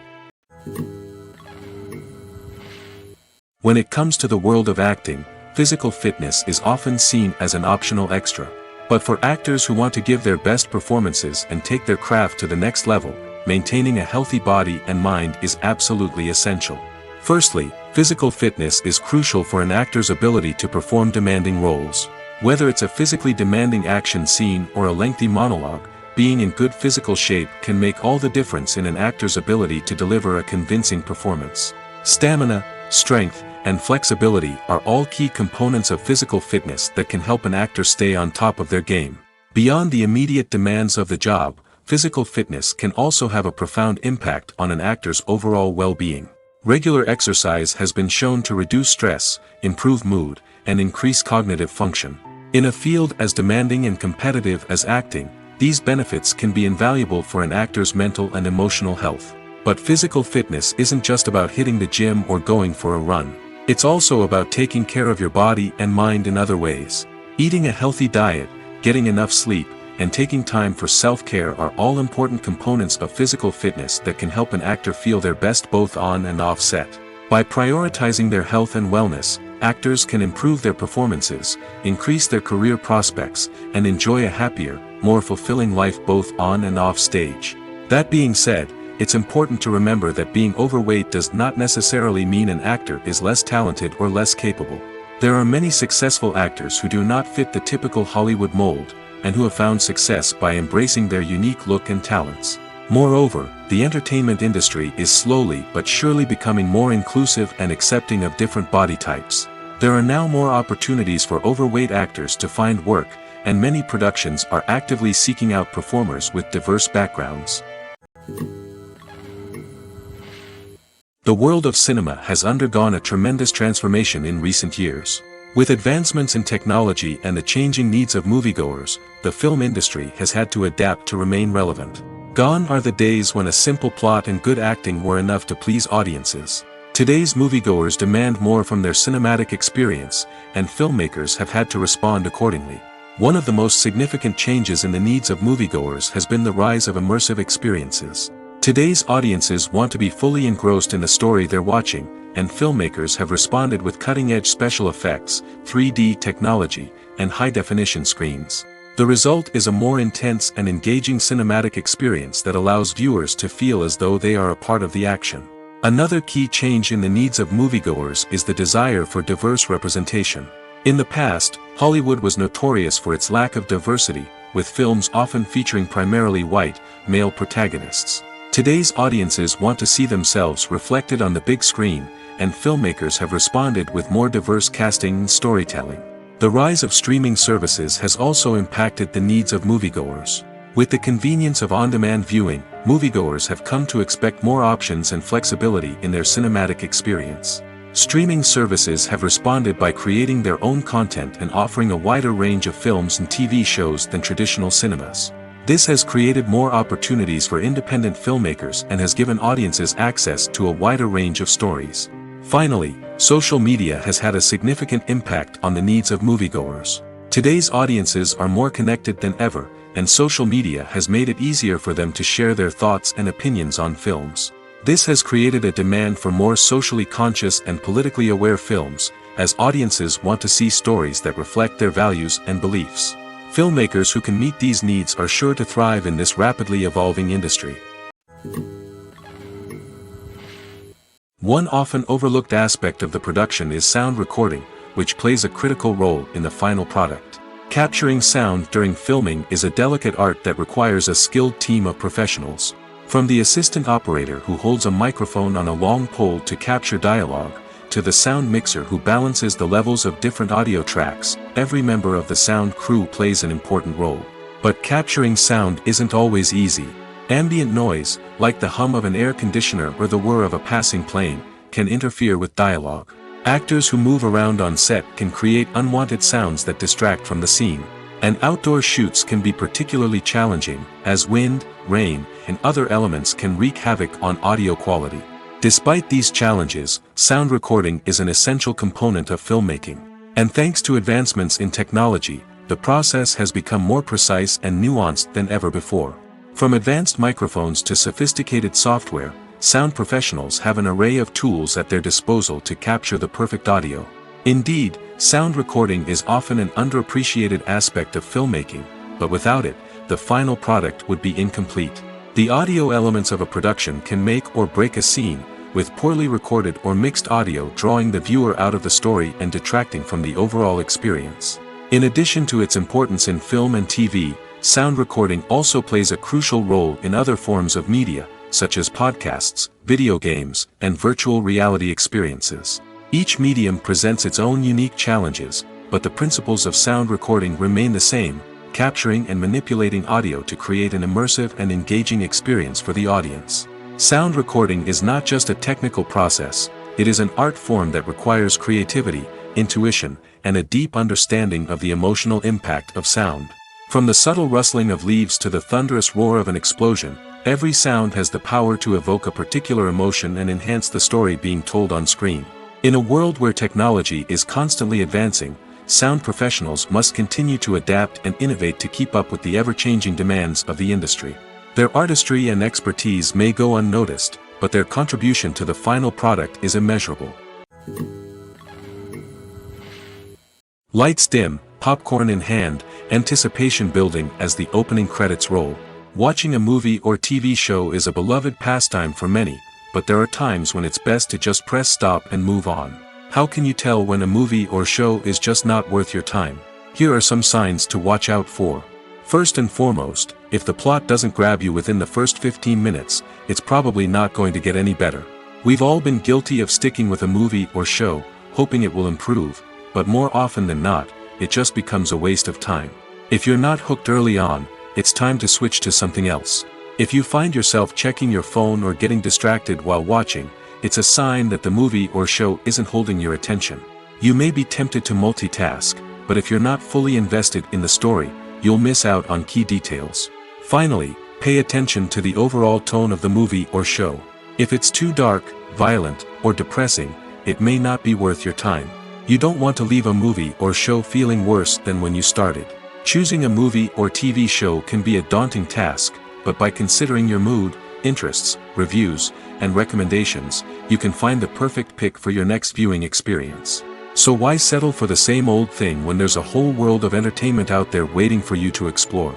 When it comes to the world of acting, physical fitness is often seen as an optional extra. But for actors who want to give their best performances and take their craft to the next level, maintaining a healthy body and mind is absolutely essential. Firstly, physical fitness is crucial for an actor's ability to perform demanding roles. Whether it's a physically demanding action scene or a lengthy monologue, being in good physical shape can make all the difference in an actor's ability to deliver a convincing performance. Stamina, strength, and flexibility are all key components of physical fitness that can help an actor stay on top of their game. Beyond the immediate demands of the job, physical fitness can also have a profound impact on an actor's overall well-being. Regular exercise has been shown to reduce stress, improve mood, and increase cognitive function. In a field as demanding and competitive as acting, these benefits can be invaluable for an actor's mental and emotional health. But physical fitness isn't just about hitting the gym or going for a run. It's also about taking care of your body and mind in other ways. Eating a healthy diet, getting enough sleep, and taking time for self-care are all important components of physical fitness that can help an actor feel their best both on and off set. By prioritizing their health and wellness, actors can improve their performances, increase their career prospects, and enjoy a happier, more fulfilling life both on and off stage. That being said, it's important to remember that being overweight does not necessarily mean an actor is less talented or less capable. There are many successful actors who do not fit the typical Hollywood mold, and who have found success by embracing their unique look and talents. Moreover, the entertainment industry is slowly but surely becoming more inclusive and accepting of different body types. There are now more opportunities for overweight actors to find work, and many productions are actively seeking out performers with diverse backgrounds. The world of cinema has undergone a tremendous transformation in recent years. With advancements in technology and the changing needs of moviegoers, the film industry has had to adapt to remain relevant. Gone are the days when a simple plot and good acting were enough to please audiences. Today's moviegoers demand more from their cinematic experience, and filmmakers have had to respond accordingly. One of the most significant changes in the needs of moviegoers has been the rise of immersive experiences. Today's audiences want to be fully engrossed in the story they're watching, and filmmakers have responded with cutting-edge special effects, 3D technology, and high-definition screens. The result is a more intense and engaging cinematic experience that allows viewers to feel as though they are a part of the action. Another key change in the needs of moviegoers is the desire for diverse representation. In the past, Hollywood was notorious for its lack of diversity, with films often featuring primarily white, male protagonists. Today's audiences want to see themselves reflected on the big screen, and filmmakers have responded with more diverse casting and storytelling. The rise of streaming services has also impacted the needs of moviegoers. With the convenience of on-demand viewing, moviegoers have come to expect more options and flexibility in their cinematic experience. Streaming services have responded by creating their own content and offering a wider range of films and TV shows than traditional cinemas. This has created more opportunities for independent filmmakers and has given audiences access to a wider range of stories. Finally, social media has had a significant impact on the needs of moviegoers. Today's audiences are more connected than ever, and social media has made it easier for them to share their thoughts and opinions on films. This has created a demand for more socially conscious and politically aware films, as audiences want to see stories that reflect their values and beliefs. Filmmakers who can meet these needs are sure to thrive in this rapidly evolving industry. One often overlooked aspect of the production is sound recording, which plays a critical role in the final product. Capturing sound during filming is a delicate art that requires a skilled team of professionals. From the assistant operator who holds a microphone on a long pole to capture dialogue, to the sound mixer who balances the levels of different audio tracks, every member of the sound crew plays an important role. But capturing sound isn't always easy. Ambient noise, like the hum of an air conditioner or the whir of a passing plane, can interfere with dialogue. Actors who move around on set can create unwanted sounds that distract from the scene. And outdoor shoots can be particularly challenging, as wind, rain, and other elements can wreak havoc on audio quality. Despite these challenges, sound recording is an essential component of filmmaking. And thanks to advancements in technology, the process has become more precise and nuanced than ever before. From advanced microphones to sophisticated software, sound professionals have an array of tools at their disposal to capture the perfect audio. Indeed, sound recording is often an underappreciated aspect of filmmaking, but without it, the final product would be incomplete. The audio elements of a production can make or break a scene, with poorly recorded or mixed audio drawing the viewer out of the story and detracting from the overall experience. In addition to its importance in film and TV, sound recording also plays a crucial role in other forms of media, such as podcasts, video games, and virtual reality experiences. Each medium presents its own unique challenges, but the principles of sound recording remain the same: capturing and manipulating audio to create an immersive and engaging experience for the audience. Sound recording is not just a technical process, it is an art form that requires creativity, intuition, and a deep understanding of the emotional impact of sound. From the subtle rustling of leaves to the thunderous roar of an explosion, every sound has the power to evoke a particular emotion and enhance the story being told on screen. In a world where technology is constantly advancing, sound professionals must continue to adapt and innovate to keep up with the ever-changing demands of the industry. Their artistry and expertise may go unnoticed, but their contribution to the final product is immeasurable. Lights dim, popcorn in hand, anticipation building as the opening credits roll. Watching a movie or TV show is a beloved pastime for many, but there are times when it's best to just press stop and move on. How can you tell when a movie or show is just not worth your time? Here are some signs to watch out for. First and foremost, if the plot doesn't grab you within the first 15 minutes, it's probably not going to get any better. We've all been guilty of sticking with a movie or show, hoping it will improve, but more often than not, it just becomes a waste of time. If you're not hooked early on, it's time to switch to something else. If you find yourself checking your phone or getting distracted while watching, it's a sign that the movie or show isn't holding your attention. You may be tempted to multitask, but if you're not fully invested in the story, you'll miss out on key details. Finally, pay attention to the overall tone of the movie or show. If it's too dark, violent, or depressing, it may not be worth your time. You don't want to leave a movie or show feeling worse than when you started. Choosing a movie or TV show can be a daunting task, but by considering your mood, interests, reviews, and recommendations, you can find the perfect pick for your next viewing experience. So why settle for the same old thing when there's a whole world of entertainment out there waiting for you to explore?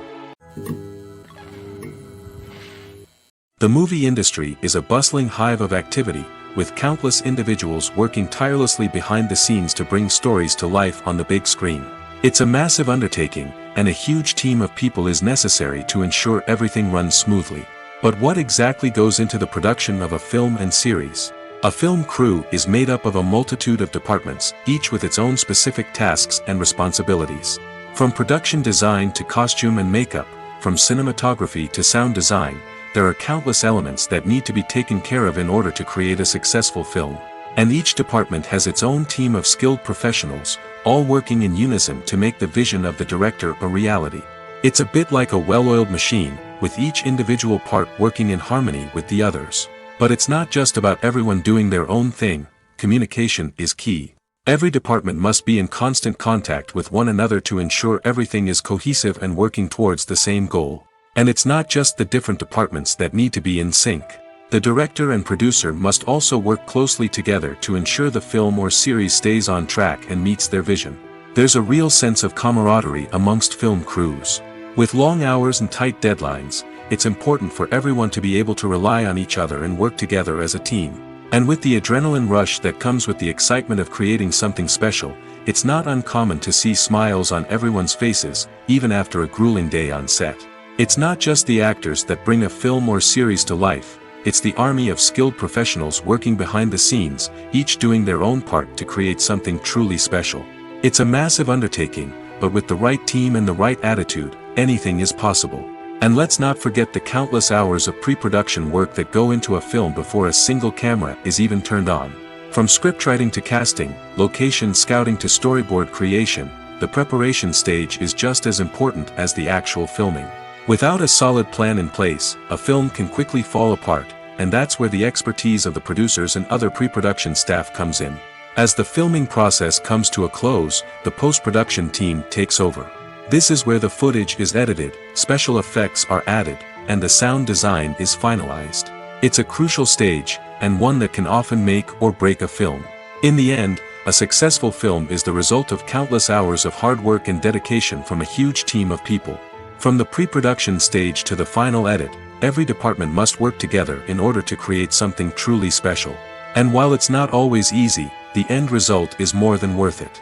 The movie industry is a bustling hive of activity, with countless individuals working tirelessly behind the scenes to bring stories to life on the big screen. It's a massive undertaking, and a huge team of people is necessary to ensure everything runs smoothly. But what exactly goes into the production of a film and series? A film crew is made up of a multitude of departments, each with its own specific tasks and responsibilities. From production design to costume and makeup, from cinematography to sound design, there are countless elements that need to be taken care of in order to create a successful film. And each department has its own team of skilled professionals, all working in unison to make the vision of the director a reality. It's a bit like a well-oiled machine, with each individual part working in harmony with the others. But it's not just about everyone doing their own thing. Communication is key. Every department must be in constant contact with one another to ensure everything is cohesive and working towards the same goal. And it's not just the different departments that need to be in sync. The director and producer must also work closely together to ensure the film or series stays on track and meets their vision. There's a real sense of camaraderie amongst film crews. With long hours and tight deadlines, it's important for everyone to be able to rely on each other and work together as a team. And with the adrenaline rush that comes with the excitement of creating something special, it's not uncommon to see smiles on everyone's faces, even after a grueling day on set. It's not just the actors that bring a film or series to life. It's the army of skilled professionals working behind the scenes, each doing their own part to create something truly special. It's a massive undertaking, but with the right team and the right attitude, anything is possible. And let's not forget the countless hours of pre-production work that go into a film before a single camera is even turned on. From scriptwriting to casting, location scouting to storyboard creation, the preparation stage is just as important as the actual filming. Without a solid plan in place, a film can quickly fall apart, and that's where the expertise of the producers and other pre-production staff comes in. As the filming process comes to a close, the post-production team takes over. This is where the footage is edited, special effects are added, and the sound design is finalized. It's a crucial stage, and one that can often make or break a film. In the end, a successful film is the result of countless hours of hard work and dedication from a huge team of people. From the pre-production stage to the final edit, every department must work together in order to create something truly special. And while it's not always easy, the end result is more than worth it.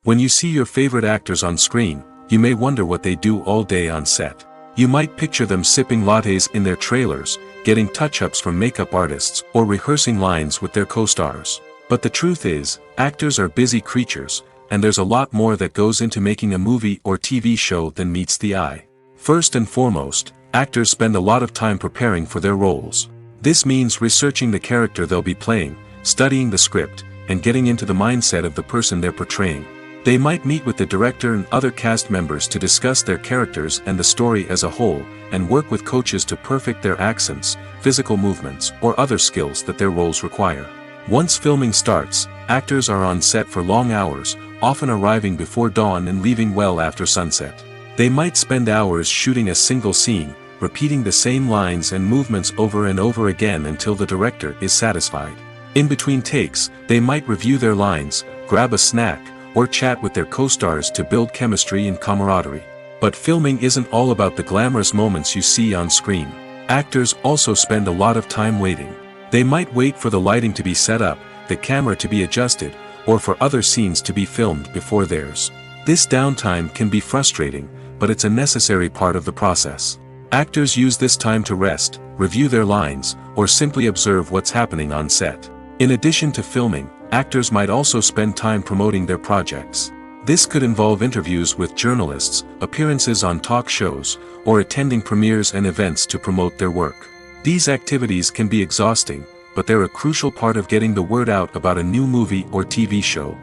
When you see your favorite actors on screen, you may wonder what they do all day on set. You might picture them sipping lattes in their trailers, getting touch-ups from makeup artists, or rehearsing lines with their co-stars. But the truth is, actors are busy creatures, and there's a lot more that goes into making a movie or TV show than meets the eye. First and foremost, actors spend a lot of time preparing for their roles. This means researching the character they'll be playing, studying the script, and getting into the mindset of the person they're portraying. They might meet with the director and other cast members to discuss their characters and the story as a whole, and work with coaches to perfect their accents, physical movements, or other skills that their roles require. Once filming starts, actors are on set for long hours, often arriving before dawn and leaving well after sunset. They might spend hours shooting a single scene, repeating the same lines and movements over and over again until the director is satisfied. In between takes, they might review their lines, grab a snack, or chat with their co-stars to build chemistry and camaraderie. But filming isn't all about the glamorous moments you see on screen. Actors also spend a lot of time waiting. They might wait for the lighting to be set up, the camera to be adjusted, or for other scenes to be filmed before theirs. This downtime can be frustrating, but it's a necessary part of the process. Actors use this time to rest, review their lines, or simply observe what's happening on set. In addition to filming, actors might also spend time promoting their projects. This could involve interviews with journalists, appearances on talk shows, or attending premieres and events to promote their work. These activities can be exhausting, but they're a crucial part of getting the word out about a new movie or TV show.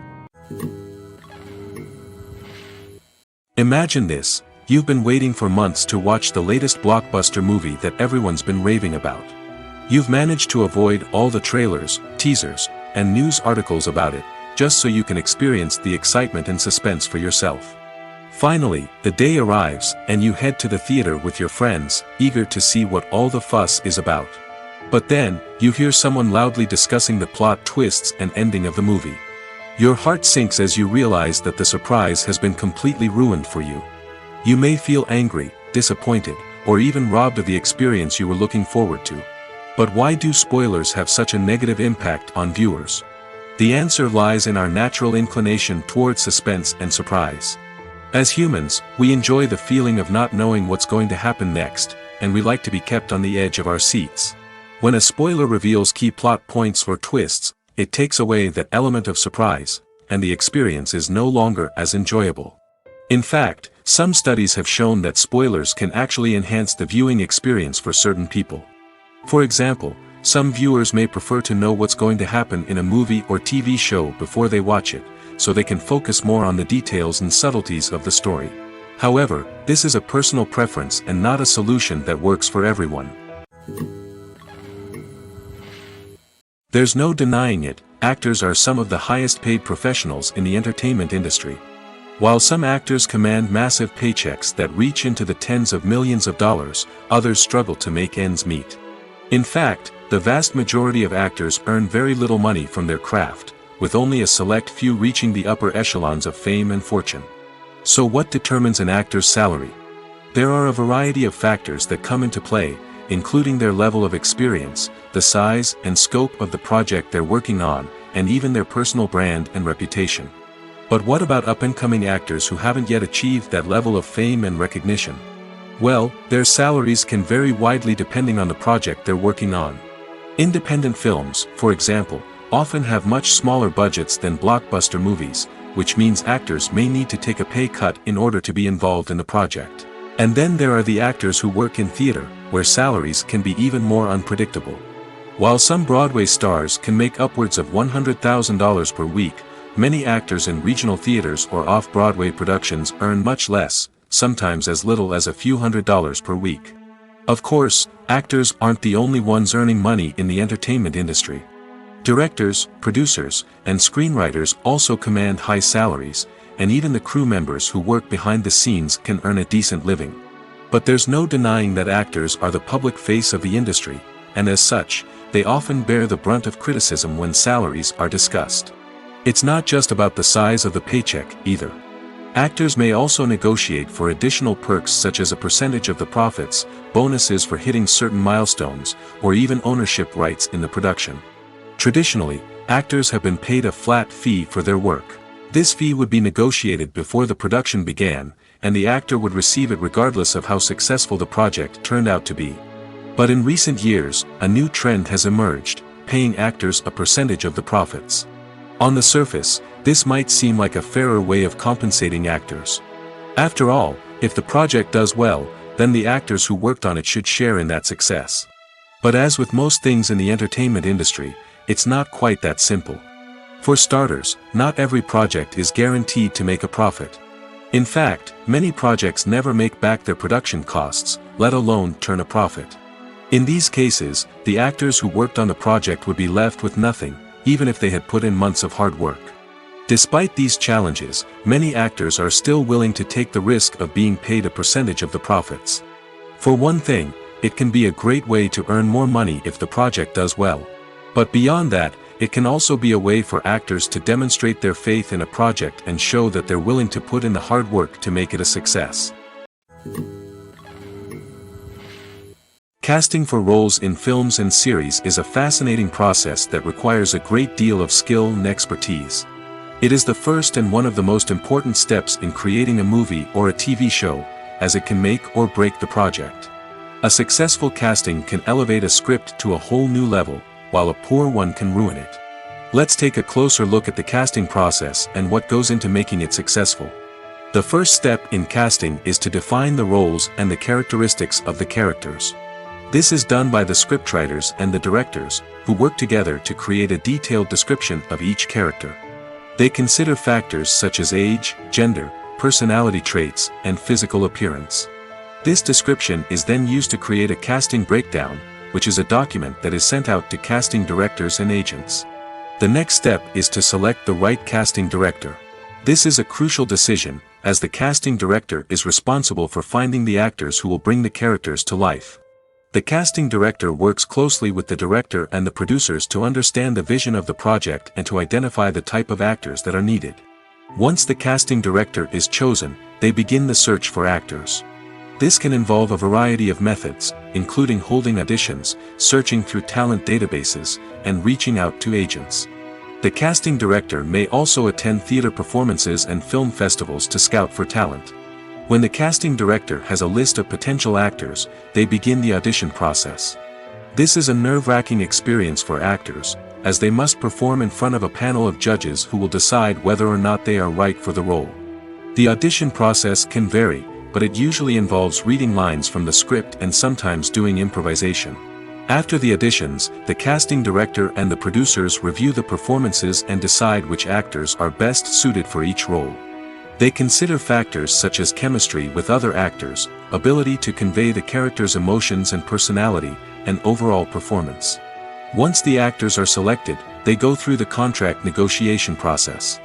Imagine this: you've been waiting for months to watch the latest blockbuster movie that everyone's been raving about. You've managed to avoid all the trailers, teasers, and news articles about it, just so you can experience the excitement and suspense for yourself. Finally, the day arrives, and you head to the theater with your friends, eager to see what all the fuss is about. But then, you hear someone loudly discussing the plot twists and ending of the movie. Your heart sinks as you realize that the surprise has been completely ruined for you. You may feel angry, disappointed, or even robbed of the experience you were looking forward to. But why do spoilers have such a negative impact on viewers? The answer lies in our natural inclination toward suspense and surprise. As humans, we enjoy the feeling of not knowing what's going to happen next, and we like to be kept on the edge of our seats. When a spoiler reveals key plot points or twists, it takes away that element of surprise, and the experience is no longer as enjoyable. In fact, some studies have shown that spoilers can actually enhance the viewing experience for certain people. For example, some viewers may prefer to know what's going to happen in a movie or TV show before they watch it, so they can focus more on the details and subtleties of the story. However, this is a personal preference and not a solution that works for everyone. There's no denying it, actors are some of the highest paid professionals in the entertainment industry. While some actors command massive paychecks that reach into the tens of millions of dollars, others struggle to make ends meet. In fact, the vast majority of actors earn very little money from their craft, with only a select few reaching the upper echelons of fame and fortune. So what determines an actor's salary? There are a variety of factors that come into play, including their level of experience, the size and scope of the project they're working on, and even their personal brand and reputation. But what about up-and-coming actors who haven't yet achieved that level of fame and recognition? Well, their salaries can vary widely depending on the project they're working on. Independent films, for example, often have much smaller budgets than blockbuster movies, which means actors may need to take a pay cut in order to be involved in the project. And then there are the actors who work in theater, where salaries can be even more unpredictable. While some Broadway stars can make upwards of $100,000 per week, many actors in regional theaters or off-Broadway productions earn much less, sometimes as little as a few $100s per week. Of course, actors aren't the only ones earning money in the entertainment industry. Directors, producers, and screenwriters also command high salaries, and even the crew members who work behind the scenes can earn a decent living. But there's no denying that actors are the public face of the industry, and as such, they often bear the brunt of criticism when salaries are discussed. It's not just about the size of the paycheck, either. Actors may also negotiate for additional perks such as a percentage of the profits, bonuses for hitting certain milestones, or even ownership rights in the production. Traditionally, actors have been paid a flat fee for their work. This fee would be negotiated before the production began, and the actor would receive it regardless of how successful the project turned out to be. But in recent years, a new trend has emerged, paying actors a percentage of the profits. On the surface, this might seem like a fairer way of compensating actors. After all, if the project does well, then the actors who worked on it should share in that success. But as with most things in the entertainment industry, it's not quite that simple. For starters, not every project is guaranteed to make a profit. In fact, many projects never make back their production costs, let alone turn a profit. In these cases, the actors who worked on the project would be left with nothing, even if they had put in months of hard work. Despite these challenges, many actors are still willing to take the risk of being paid a percentage of the profits. For one thing, it can be a great way to earn more money if the project does well. But beyond that, it can also be a way for actors to demonstrate their faith in a project and show that they're willing to put in the hard work to make it a success. Casting for roles in films and series is a fascinating process that requires a great deal of skill and expertise. It is the first and one of the most important steps in creating a movie or a TV show, as it can make or break the project. A successful casting can elevate a script to a whole new level, while a poor one can ruin it. Let's take a closer look at the casting process and what goes into making it successful. The first step in casting is to define the roles and the characteristics of the characters. This is done by the scriptwriters and the directors, who work together to create a detailed description of each character. They consider factors such as age, gender, personality traits, and physical appearance. This description is then used to create a casting breakdown, which is a document that is sent out to casting directors and agents. The next step is to select the right casting director. This is a crucial decision, as the casting director is responsible for finding the actors who will bring the characters to life. The casting director works closely with the director and the producers to understand the vision of the project and to identify the type of actors that are needed. Once the casting director is chosen, they begin the search for actors. This can involve a variety of methods, including holding auditions, searching through talent databases, and reaching out to agents. The casting director may also attend theater performances and film festivals to scout for talent. When the casting director has a list of potential actors, they begin the audition process. This is a nerve-wracking experience for actors, as they must perform in front of a panel of judges who will decide whether or not they are right for the role. The audition process can vary, but it usually involves reading lines from the script and sometimes doing improvisation. After the auditions, the casting director and the producers review the performances and decide which actors are best suited for each role. They consider factors such as chemistry with other actors, ability to convey the character's emotions and personality, and overall performance. Once the actors are selected, they go through the contract negotiation process.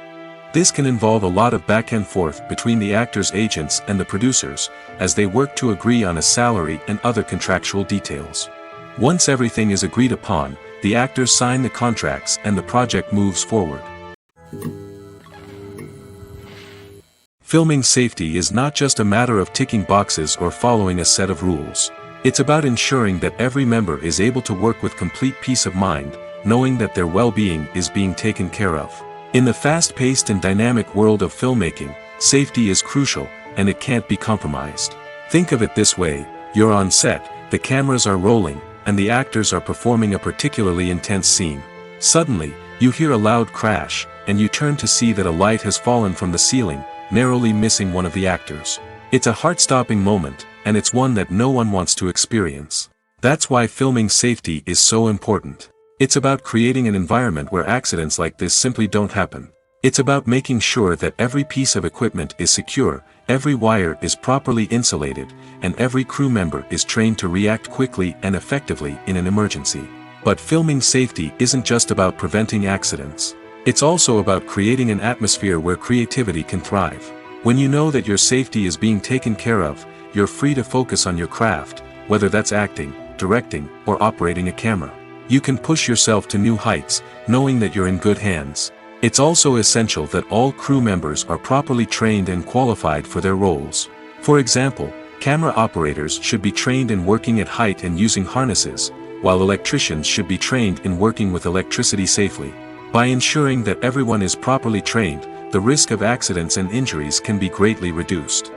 This can involve a lot of back and forth between the actors' agents and the producers, as they work to agree on a salary and other contractual details. Once everything is agreed upon, the actors sign the contracts and the project moves forward. Filming safety is not just a matter of ticking boxes or following a set of rules. It's about ensuring that every member is able to work with complete peace of mind, knowing that their well-being is being taken care of. In the fast-paced and dynamic world of filmmaking, safety is crucial, and it can't be compromised. Think of it this way: you're on set, the cameras are rolling, and the actors are performing a particularly intense scene. Suddenly, you hear a loud crash, and you turn to see that a light has fallen from the ceiling, narrowly missing one of the actors. It's a heart-stopping moment, and it's one that no one wants to experience. That's why filming safety is so important. It's about creating an environment where accidents like this simply don't happen. It's about making sure that every piece of equipment is secure, every wire is properly insulated, and every crew member is trained to react quickly and effectively in an emergency. But filming safety isn't just about preventing accidents. It's also about creating an atmosphere where creativity can thrive. When you know that your safety is being taken care of, you're free to focus on your craft, whether that's acting, directing, or operating a camera. You can push yourself to new heights, knowing that you're in good hands. It's also essential that all crew members are properly trained and qualified for their roles. For example, camera operators should be trained in working at height and using harnesses, while electricians should be trained in working with electricity safely. By ensuring that everyone is properly trained, the risk of accidents and injuries can be greatly reduced.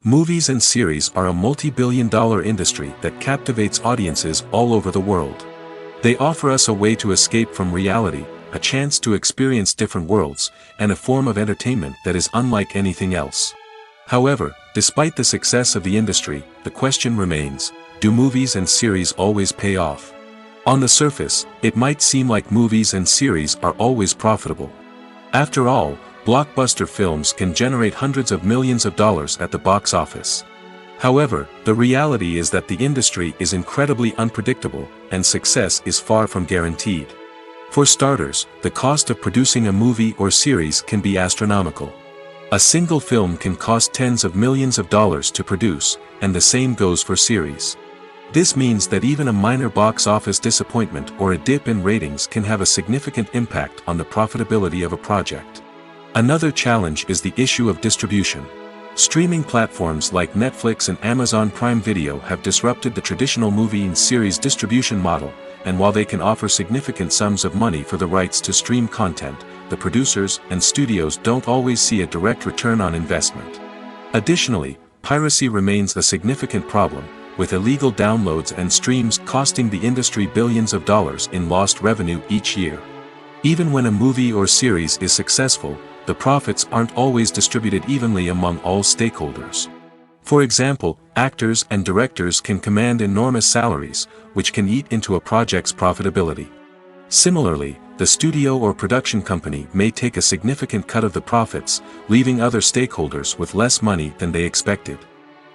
Movies and series are a multi-billion-dollar industry that captivates audiences all over the world. They offer us a way to escape from reality, a chance to experience different worlds, and a form of entertainment that is unlike anything else. However, despite the success of the industry, the question remains: do movies and series always pay off? On the surface, it might seem like movies and series are always profitable. After all, blockbuster films can generate hundreds of millions of dollars at the box office. However, the reality is that the industry is incredibly unpredictable, and success is far from guaranteed. For starters, the cost of producing a movie or series can be astronomical. A single film can cost tens of millions of dollars to produce, and the same goes for series. This means that even a minor box office disappointment or a dip in ratings can have a significant impact on the profitability of a project. Another challenge is the issue of distribution. Streaming platforms like Netflix and Amazon Prime Video have disrupted the traditional movie and series distribution model, and while they can offer significant sums of money for the rights to stream content, the producers and studios don't always see a direct return on investment. Additionally, piracy remains a significant problem, with illegal downloads and streams costing the industry billions of dollars in lost revenue each year. Even when a movie or series is successful, the profits aren't always distributed evenly among all stakeholders. For example, actors and directors can command enormous salaries, which can eat into a project's profitability. Similarly, the studio or production company may take a significant cut of the profits, leaving other stakeholders with less money than they expected.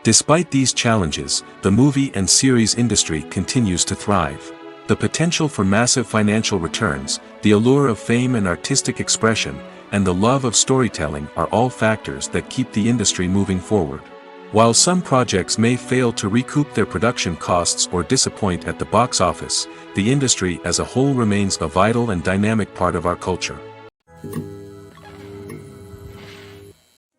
Despite these challenges, the movie and series industry continues to thrive. The potential for massive financial returns, the allure of fame and artistic expression, and the love of storytelling are all factors that keep the industry moving forward. While some projects may fail to recoup their production costs or disappoint at the box office, the industry as a whole remains a vital and dynamic part of our culture.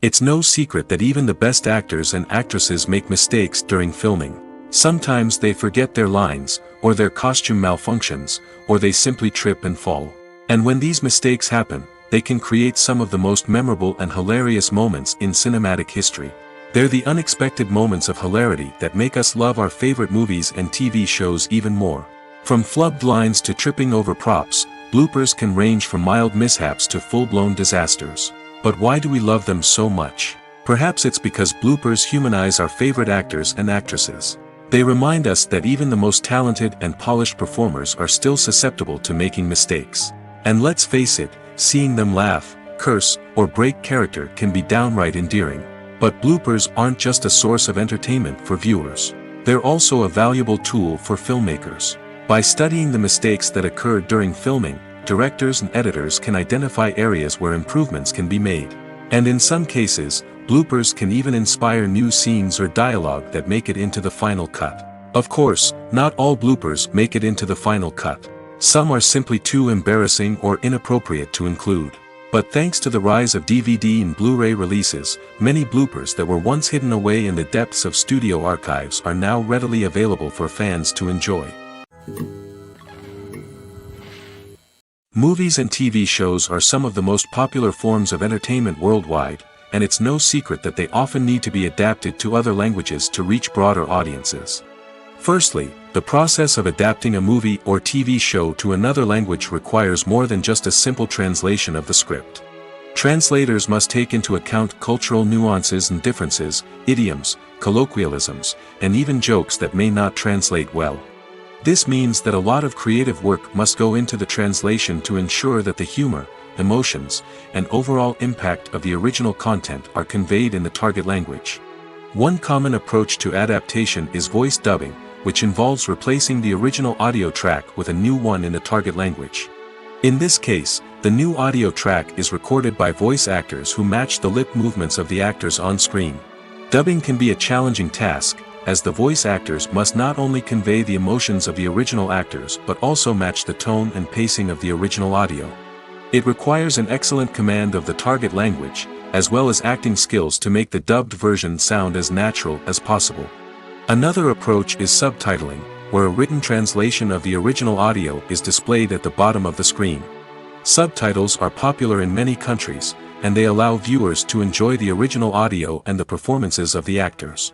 It's no secret that even the best actors and actresses make mistakes during filming. Sometimes they forget their lines, or their costume malfunctions, or they simply trip and fall. And when these mistakes happen, they can create some of the most memorable and hilarious moments in cinematic history. They're the unexpected moments of hilarity that make us love our favorite movies and TV shows even more. From flubbed lines to tripping over props, bloopers can range from mild mishaps to full-blown disasters. But why do we love them so much? Perhaps it's because bloopers humanize our favorite actors and actresses. They remind us that even the most talented and polished performers are still susceptible to making mistakes. And let's face it, seeing them laugh, curse, or break character can be downright endearing. But bloopers aren't just a source of entertainment for viewers. They're also a valuable tool for filmmakers. By studying the mistakes that occurred during filming, directors and editors can identify areas where improvements can be made. And in some cases, bloopers can even inspire new scenes or dialogue that make it into the final cut. Of course, not all bloopers make it into the final cut. Some are simply too embarrassing or inappropriate to include. But thanks to the rise of DVD and Blu-ray releases, many bloopers that were once hidden away in the depths of studio archives are now readily available for fans to enjoy. Movies and TV shows are some of the most popular forms of entertainment worldwide, and it's no secret that they often need to be adapted to other languages to reach broader audiences. Firstly, the process of adapting a movie or TV show to another language requires more than just a simple translation of the script. Translators must take into account cultural nuances and differences, idioms, colloquialisms, and even jokes that may not translate well. This means that a lot of creative work must go into the translation to ensure that the humor, emotions, and overall impact of the original content are conveyed in the target language. One common approach to adaptation is voice dubbing, which involves replacing the original audio track with a new one in the target language. In this case, the new audio track is recorded by voice actors who match the lip movements of the actors on screen. Dubbing can be a challenging task, as the voice actors must not only convey the emotions of the original actors but also match the tone and pacing of the original audio. It requires an excellent command of the target language, as well as acting skills to make the dubbed version sound as natural as possible. Another approach is subtitling, where a written translation of the original audio is displayed at the bottom of the screen. Subtitles are popular in many countries, and they allow viewers to enjoy the original audio and the performances of the actors.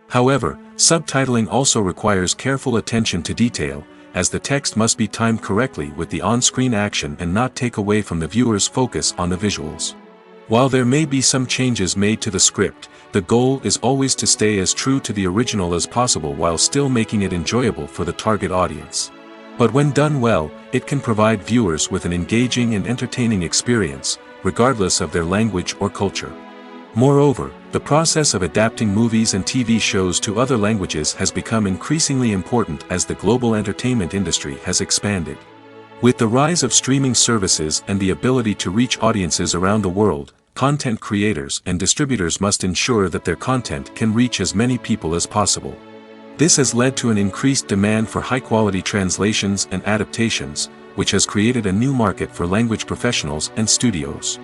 However, subtitling also requires careful attention to detail, as the text must be timed correctly with the on-screen action and not take away from the viewer's focus on the visuals. While there may be some changes made to the script, the goal is always to stay as true to the original as possible while still making it enjoyable for the target audience. But when done well, it can provide viewers with an engaging and entertaining experience, regardless of their language or culture. Moreover, The process of adapting movies and TV shows to other languages has become increasingly important as the global entertainment industry has expanded. With the rise of streaming services and the ability to reach audiences around the world, content creators and distributors must ensure that their content can reach as many people as possible. This has led to an increased demand for high-quality translations and adaptations, which has created a new market for language professionals and studios.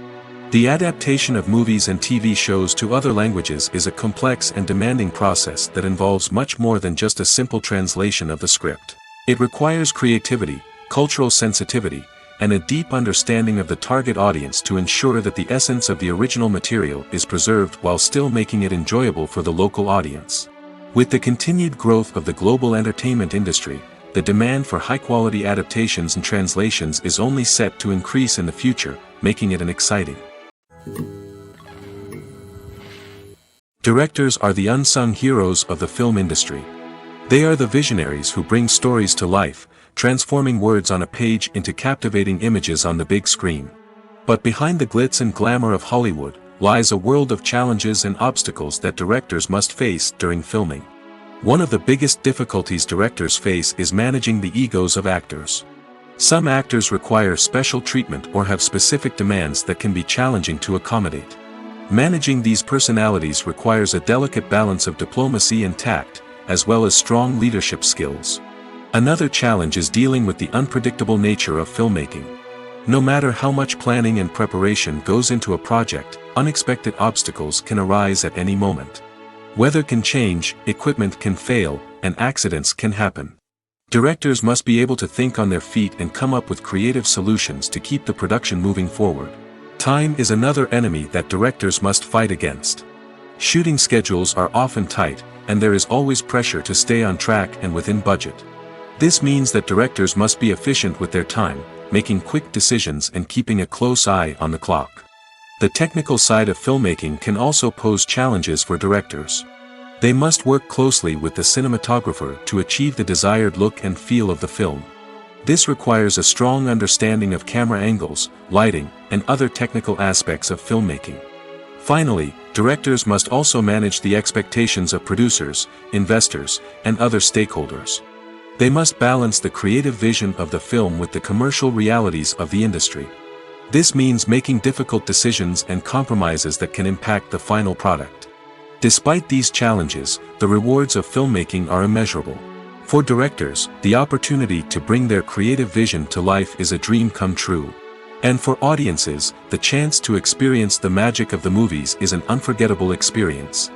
The adaptation of movies and TV shows to other languages is a complex and demanding process that involves much more than just a simple translation of the script. It requires creativity, cultural sensitivity, and a deep understanding of the target audience to ensure that the essence of the original material is preserved while still making it enjoyable for the local audience. With the continued growth of the global entertainment industry, the demand for high-quality adaptations and translations is only set to increase in the future, making it exciting. Directors are the unsung heroes of the film industry. They are the visionaries who bring stories to life, transforming words on a page into captivating images on the big screen. But behind the glitz and glamour of Hollywood, lies a world of challenges and obstacles that directors must face during filming. One of the biggest difficulties directors face is managing the egos of actors. Some actors require special treatment or have specific demands that can be challenging to accommodate. Managing these personalities requires a delicate balance of diplomacy and tact, as well as strong leadership skills. Another challenge is dealing with the unpredictable nature of filmmaking. No matter how much planning and preparation goes into a project, unexpected obstacles can arise at any moment. Weather can change, equipment can fail, and accidents can happen. Directors must be able to think on their feet and come up with creative solutions to keep the production moving forward. Time is another enemy that directors must fight against. Shooting schedules are often tight, and there is always pressure to stay on track and within budget. This means that directors must be efficient with their time, making quick decisions and keeping a close eye on the clock. The technical side of filmmaking can also pose challenges for directors. They must work closely with the cinematographer to achieve the desired look and feel of the film. This requires a strong understanding of camera angles, lighting, and other technical aspects of filmmaking. Finally, directors must also manage the expectations of producers, investors, and other stakeholders. They must balance the creative vision of the film with the commercial realities of the industry. This means making difficult decisions and compromises that can impact the final product. Despite these challenges, the rewards of filmmaking are immeasurable. For directors, the opportunity to bring their creative vision to life is a dream come true. And for audiences, the chance to experience the magic of the movies is an unforgettable experience.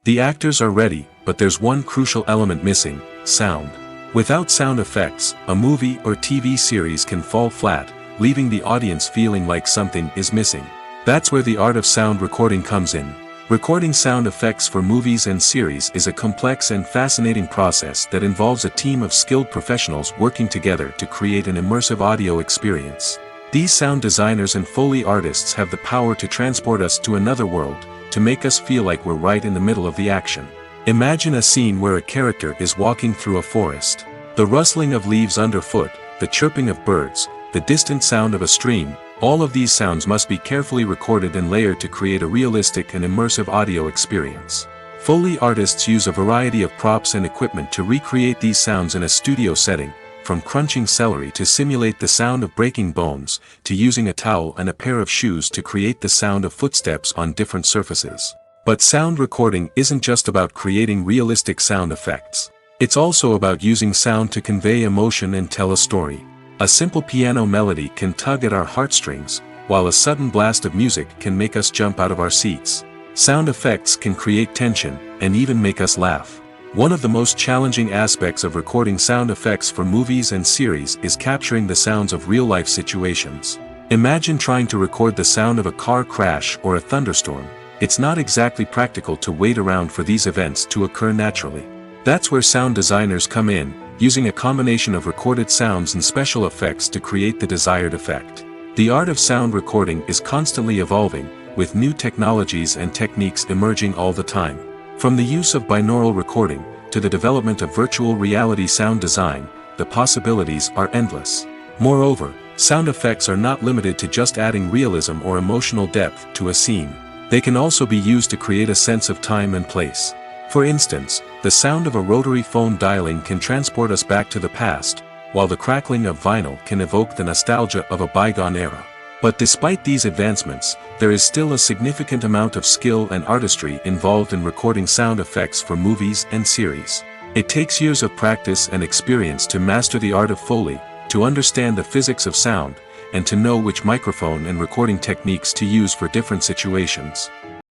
The actors are ready, but there's one crucial element missing: sound. Without sound effects, a movie or TV series can fall flat, leaving the audience feeling like something is missing. That's where the art of sound recording comes in. Recording sound effects for movies and series is a complex and fascinating process that involves a team of skilled professionals working together to create an immersive audio experience. These sound designers and Foley artists have the power to transport us to another world, to make us feel like we're right in the middle of the action. Imagine a scene where a character is walking through a forest. The rustling of leaves underfoot, the chirping of birds, the distant sound of a stream, all of these sounds must be carefully recorded and layered to create a realistic and immersive audio experience. Foley artists use a variety of props and equipment to recreate these sounds in a studio setting, from crunching celery to simulate the sound of breaking bones, to using a towel and a pair of shoes to create the sound of footsteps on different surfaces. But sound recording isn't just about creating realistic sound effects. It's also about using sound to convey emotion and tell a story. A simple piano melody can tug at our heartstrings, while a sudden blast of music can make us jump out of our seats. Sound effects can create tension, and even make us laugh. One of the most challenging aspects of recording sound effects for movies and series is capturing the sounds of real-life situations. Imagine trying to record the sound of a car crash or a thunderstorm. It's not exactly practical to wait around for these events to occur naturally. That's where sound designers come in, using a combination of recorded sounds and special effects to create the desired effect. The art of sound recording is constantly evolving, with new technologies and techniques emerging all the time. From the use of binaural recording, to the development of virtual reality sound design, the possibilities are endless. Moreover, Sound effects are not limited to just adding realism or emotional depth to a scene. They can also be used to create a sense of time and place. For instance, the sound of a rotary phone dialing can transport us back to the past, while the crackling of vinyl can evoke the nostalgia of a bygone era. But despite these advancements, there is still a significant amount of skill and artistry involved in recording sound effects for movies and series. It takes years of practice and experience to master the art of Foley, to understand the physics of sound, and to know which microphone and recording techniques to use for different situations.